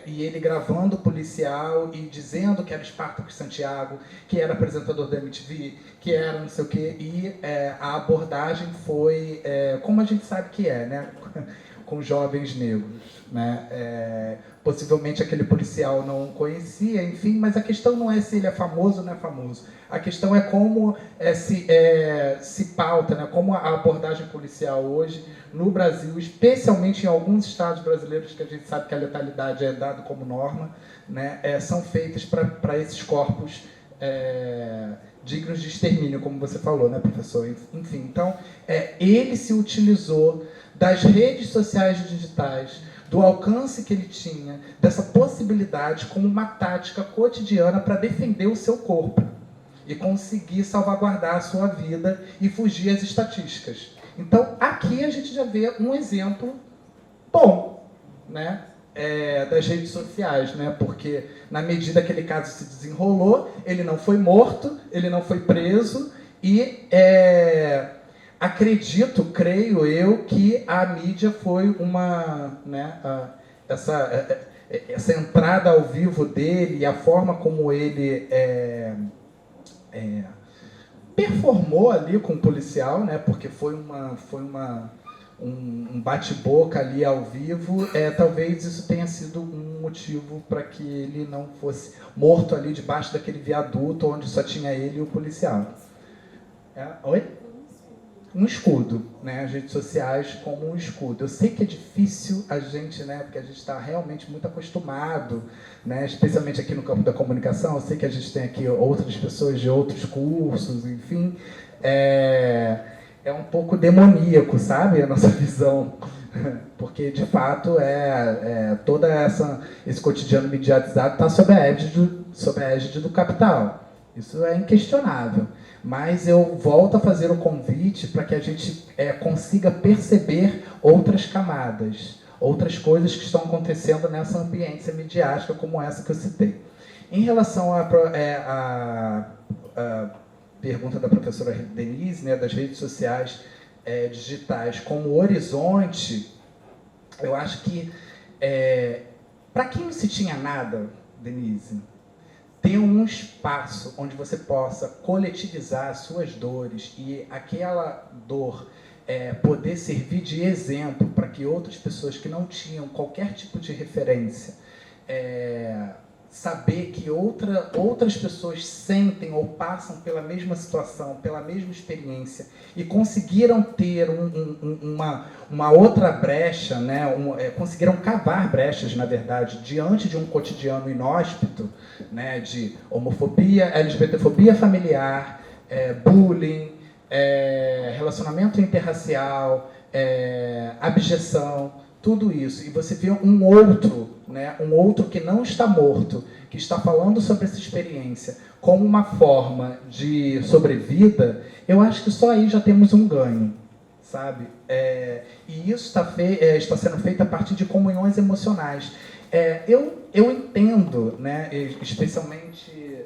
e ele gravando o policial e dizendo que era Spartacus Santiago, que era apresentador da MTV, que era não sei o quê, e a abordagem foi, como a gente sabe que né, com jovens negros, né, possivelmente aquele policial não conhecia, enfim, mas a questão não é se ele é famoso ou não é famoso. A questão é como se pauta, né, como a abordagem policial hoje no Brasil, especialmente em alguns estados brasileiros que a gente sabe que a letalidade é dada como norma, né, são feitas para esses corpos dignos de extermínio, como você falou, né, professor? Enfim, então, ele se utilizou das redes sociais digitais, do alcance que ele tinha, dessa possibilidade como uma tática cotidiana para defender o seu corpo e conseguir salvaguardar a sua vida e fugir às estatísticas. Então, aqui a gente já vê um exemplo bom, né, das redes sociais, né, porque na medida que aquele caso se desenrolou, ele não foi morto, ele não foi preso e creio eu, que a mídia foi essa entrada ao vivo dele e a forma como ele performou ali com o policial, né, porque foi um bate-boca ali ao vivo, talvez isso tenha sido um motivo para que ele não fosse morto ali debaixo daquele viaduto onde só tinha ele e o policial. Oi? Um escudo, né? As redes sociais como um escudo. Eu sei que é difícil a gente, né? Porque a gente está realmente muito acostumado, né? Especialmente aqui no campo da comunicação. Eu sei que a gente tem aqui outras pessoas de outros cursos, enfim. É um pouco demoníaco, sabe? A nossa visão. Porque, de fato, todo esse cotidiano mediatizado está sob a égide do capital. Isso é inquestionável. Mas eu volto a fazer o convite para que a gente consiga perceber outras camadas, outras coisas que estão acontecendo nessa ambiência midiática como essa que eu citei. Em relação à pergunta da professora Denise, né, das redes sociais digitais como horizonte, eu acho que, para quem não se tinha nada, Denise, ter um espaço onde você possa coletivizar as suas dores e aquela dor poder servir de exemplo para que outras pessoas que não tinham qualquer tipo de referência saber que outras pessoas sentem ou passam pela mesma situação, pela mesma experiência e conseguiram ter uma outra brecha, né? Conseguiram cavar brechas, na verdade, diante de um cotidiano inóspito, né? De homofobia, LGBTfobia familiar, bullying, relacionamento interracial, abjeção, tudo isso. E você vê um outro, né? Um outro que não está morto, que está falando sobre essa experiência como uma forma de sobrevida, eu acho que só aí já temos um ganho, sabe? E isso está sendo feito a partir de comunhões emocionais. Eu entendo, né? Especialmente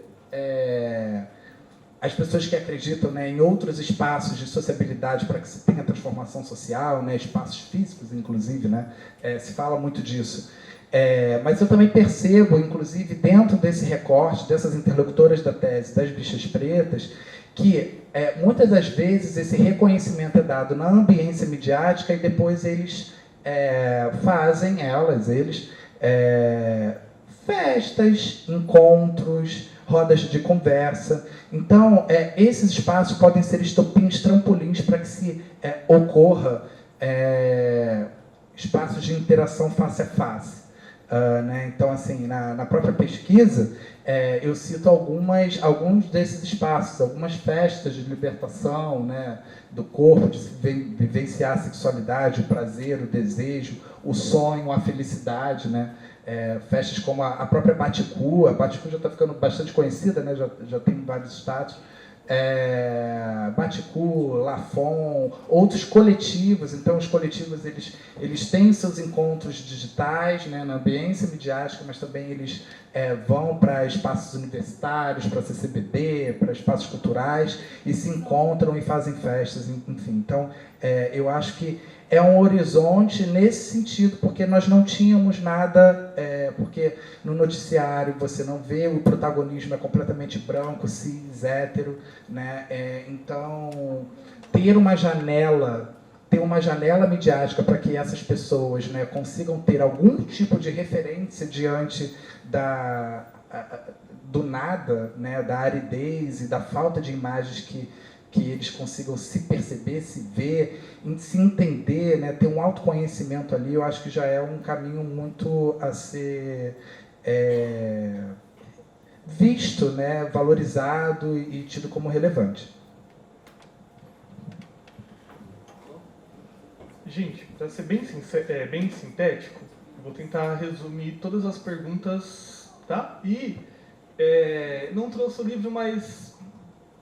as pessoas que acreditam, né, em outros espaços de sociabilidade para que se tenha transformação social, né, espaços físicos, inclusive, né, se fala muito disso. Mas eu também percebo, inclusive, dentro desse recorte, dessas interlocutoras da tese das bichas pretas, que muitas das vezes esse reconhecimento é dado na ambiência midiática e depois eles festas, encontros, rodas de conversa. Então, esses espaços podem ser estopins, trampolins para que se ocorra espaços de interação face a face. Né? Então, assim, na própria pesquisa, eu cito alguns desses espaços, algumas festas de libertação, né, do corpo, de se vivenciar a sexualidade, o prazer, o desejo, o sonho, a felicidade, né? Festas como a própria Baticu. A Baticu já está ficando bastante conhecida, né? Já tem vários estados. Baticu, Lafon, outros coletivos. Então, os coletivos eles têm seus encontros digitais, né, na ambiência midiática, mas também eles vão para espaços universitários, para CCBD, para espaços culturais, e se encontram e fazem festas, enfim. Então, eu acho que é um horizonte nesse sentido, porque nós não tínhamos nada, porque no noticiário você não vê, o protagonismo é completamente branco, cis, hétero, né? Então, ter uma janela midiática para que essas pessoas, né, consigam ter algum tipo de referência diante do nada, né, da aridez e da falta de imagens que eles consigam se perceber, se ver, se entender, né, ter um autoconhecimento ali, eu acho que já é um caminho muito a ser visto, né, valorizado e tido como relevante. Gente, para ser bem sintético, eu vou tentar resumir todas as perguntas, tá? E não trouxe o livro, mas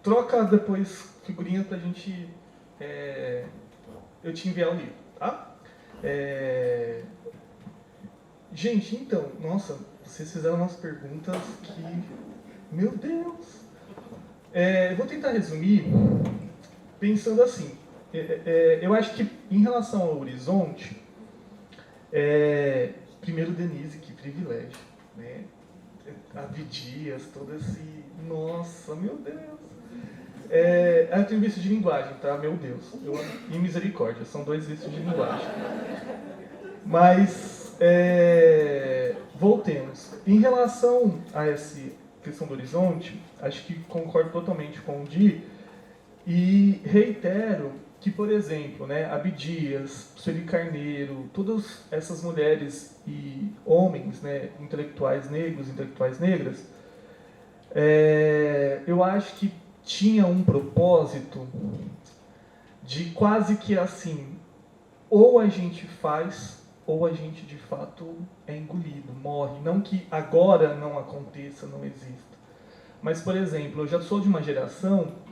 troca depois figurinha para a gente eu te enviar o livro, tá? Gente, então, nossa, vocês fizeram umas perguntas que, meu Deus! Eu vou tentar resumir pensando assim. Eu acho que, em relação ao horizonte, primeiro, Denise, que privilégio, né? Abdias, todo esse... Nossa, meu Deus! Eu tenho vício de linguagem, tá? Meu Deus. E misericórdia, são 2 vícios de linguagem. Mas, voltemos. Em relação a essa questão do horizonte, acho que concordo totalmente com o Di, e reitero que, por exemplo, né, Abdias, Sueli Carneiro, todas essas mulheres e homens, né, intelectuais negros, intelectuais negras, eu acho que tinha um propósito de quase que assim, ou a gente faz, ou a gente de fato é engolido, morre. Não que agora não aconteça, não exista. Mas, por exemplo, eu já sou de uma geração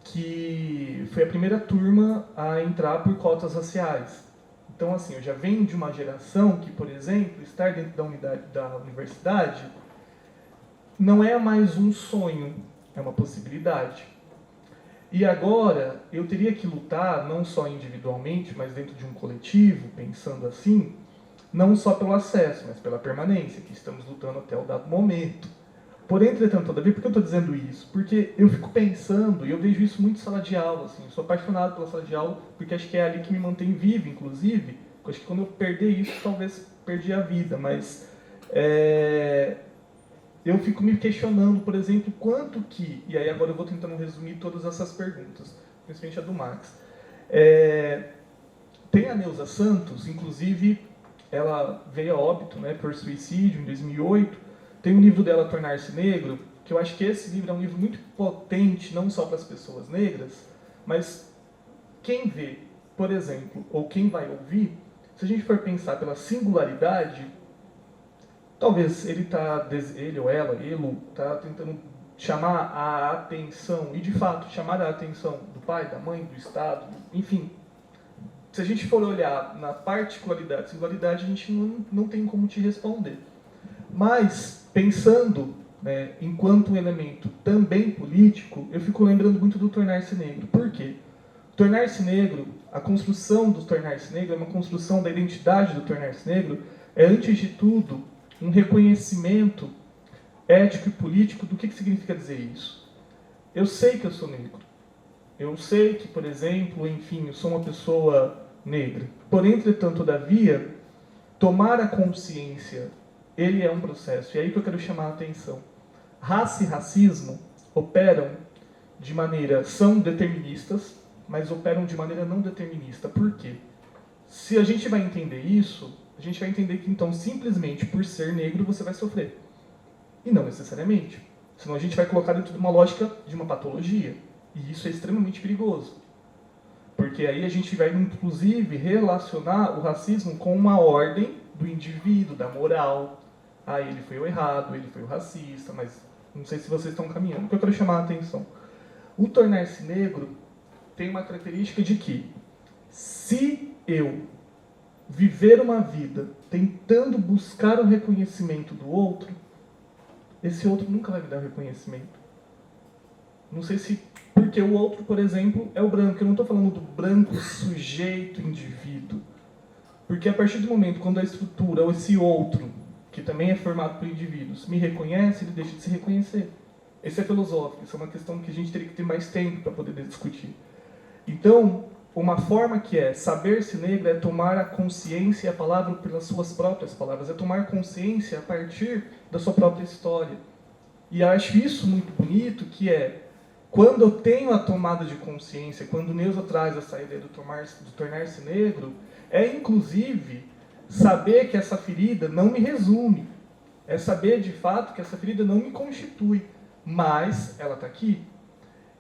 que foi a primeira turma a entrar por cotas raciais. Então, assim, eu já venho de uma geração que, por exemplo, estar dentro da universidade não é mais um sonho, é uma possibilidade. E agora, eu teria que lutar, não só individualmente, mas dentro de um coletivo, pensando assim, não só pelo acesso, mas pela permanência, que estamos lutando até o dado momento. Porém, entretanto, todavia, por que eu estou dizendo isso? Porque eu fico pensando, e eu vejo isso muito em sala de aula, assim, eu sou apaixonado pela sala de aula, porque acho que é ali que me mantém vivo, inclusive. Eu acho que quando eu perder isso, talvez perdi a vida, mas eu fico me questionando, por exemplo, quanto que, e aí agora eu vou tentando resumir todas essas perguntas, principalmente a do Max. Tem a Neuza Santos, inclusive, ela veio a óbito, né, por suicídio em 2008, tem um livro dela, Tornar-se Negro, que eu acho que esse livro é um livro muito potente, não só para as pessoas negras, mas quem vê, por exemplo, ou quem vai ouvir, se a gente for pensar pela singularidade, talvez ele ou ela, ele está tentando chamar a atenção, e de fato chamar a atenção do pai, da mãe, do Estado, enfim. Se a gente for olhar na particularidade, singularidade, a gente não tem como te responder. Mas, pensando, né, enquanto um elemento também político, eu fico lembrando muito do Tornar-se Negro. Por quê? O Tornar-se Negro, a construção do Tornar-se Negro, é uma construção da identidade do Tornar-se Negro, é, antes de tudo, um reconhecimento ético e político do que significa dizer isso. Eu sei que eu sou negro. Eu sei que, por exemplo, enfim, eu sou uma pessoa negra. Porém, entretanto, todavia, tomar a consciência, ele é um processo. E é aí que eu quero chamar a atenção. Raça e racismo operam de maneira, são deterministas, mas operam de maneira não determinista. Por quê? Se a gente vai entender isso, a gente vai entender que então simplesmente por ser negro você vai sofrer. E não necessariamente. Senão a gente vai colocar dentro de uma lógica de uma patologia. E isso é extremamente perigoso. Porque aí a gente vai, inclusive, relacionar o racismo com uma ordem do indivíduo, da moral. Ah, ele foi o errado, ele foi o racista, mas não sei se vocês estão caminhando. O que eu quero chamar a atenção. O tornar-se negro tem uma característica de que, se eu viver uma vida tentando buscar o reconhecimento do outro, esse outro nunca vai me dar o reconhecimento. Não sei se... Porque o outro, por exemplo, é o branco. Eu não estou falando do branco sujeito, indivíduo. Porque a partir do momento quando a estrutura, ou esse outro, que também é formado por indivíduos, me reconhece, ele deixa de se reconhecer. Esse é filosófico. Isso é uma questão que a gente teria que ter mais tempo para poder discutir. Então, uma forma que é saber-se negro é tomar a consciência, e a palavra pelas suas próprias palavras, é tomar consciência a partir da sua própria história. E acho isso muito bonito, que é, quando eu tenho a tomada de consciência, quando Neuza traz essa ideia do tornar-se negro, é inclusive saber que essa ferida não me resume, é saber de fato que essa ferida não me constitui, mas ela está aqui.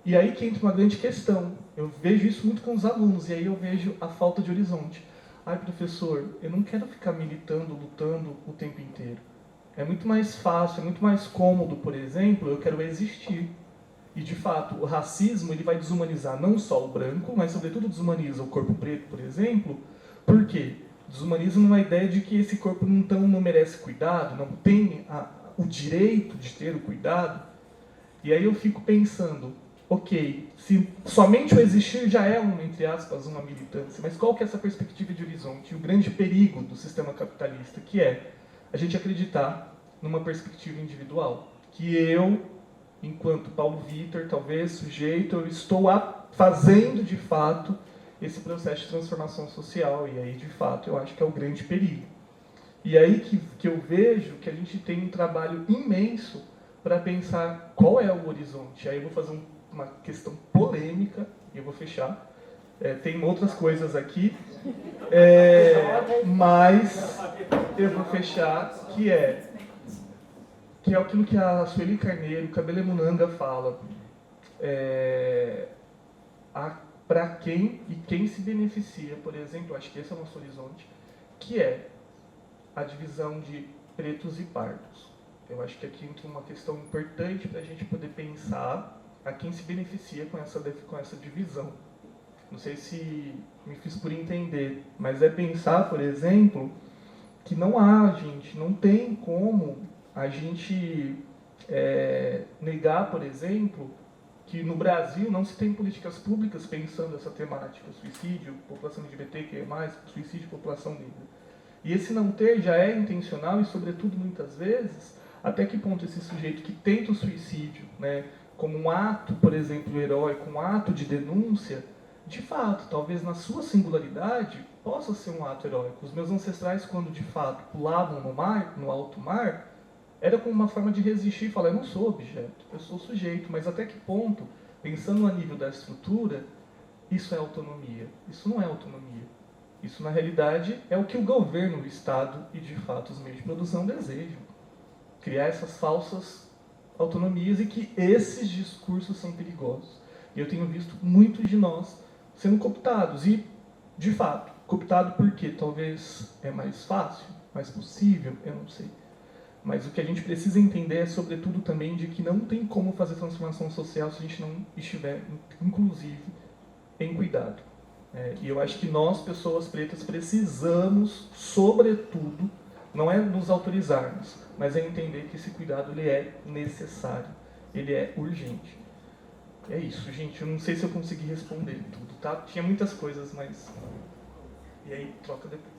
E aí que entra uma grande questão. Eu vejo isso muito com os alunos, e aí eu vejo a falta de horizonte. Ai, professor, eu não quero ficar militando, lutando o tempo inteiro. É muito mais fácil, é muito mais cômodo, por exemplo, eu quero existir. E, de fato, o racismo ele vai desumanizar não só o branco, mas, sobretudo, desumaniza o corpo preto, por exemplo. Por quê? Desumaniza numa ideia de que esse corpo não merece cuidado, não tem o direito de ter o cuidado. E aí eu fico pensando, ok, se somente o existir já é, entre aspas, uma militância, mas qual que é essa perspectiva de horizonte? E o grande perigo do sistema capitalista, que é a gente acreditar numa perspectiva individual. Que eu, enquanto Paulo Vitor, talvez sujeito, eu estou fazendo, de fato, esse processo de transformação social. E aí, de fato, eu acho que é o grande perigo. E aí que eu vejo que a gente tem um trabalho imenso para pensar qual é o horizonte. Aí eu vou fazer uma questão polêmica, e eu vou fechar. Tem outras coisas aqui, mas eu vou fechar, que é aquilo que a Sueli Carneiro, Kabele Munanga fala. Para quem e quem se beneficia, por exemplo, acho que esse é o nosso horizonte, que é a divisão de pretos e pardos. Eu acho que aqui entra uma questão importante para a gente poder pensar a quem se beneficia com essa divisão. Não sei se me fiz por entender, mas é pensar, por exemplo, que não tem como a gente negar, por exemplo, que no Brasil não se tem políticas públicas pensando essa temática, suicídio, população LGBTQIA+, suicídio, população negra. E esse não ter já é intencional e, sobretudo, muitas vezes, até que ponto esse sujeito que tenta o suicídio, né, como um ato, por exemplo, heróico, um ato de denúncia, de fato, talvez na sua singularidade, possa ser um ato heróico. Os meus ancestrais, quando de fato pulavam no mar, no alto mar, era como uma forma de resistir e falar, eu não sou objeto, eu sou sujeito. Mas até que ponto, pensando a nível da estrutura, isso é autonomia? Isso não é autonomia. Isso, na realidade, é o que o governo, o Estado e, de fato, os meios de produção desejam. Criar essas falsas autonomias e que esses discursos são perigosos. E eu tenho visto muitos de nós sendo cooptados. E, de fato, cooptado porque talvez é mais fácil, mais possível, eu não sei. Mas o que a gente precisa entender é, sobretudo, também de que não tem como fazer transformação social se a gente não estiver, inclusive, em cuidado. E eu acho que nós, pessoas pretas, precisamos, sobretudo, não é nos autorizarmos, mas é entender que esse cuidado ele é necessário, ele é urgente. É isso, gente. Eu não sei se eu consegui responder tudo, tá? Tinha muitas coisas, mas... E aí, troca depois.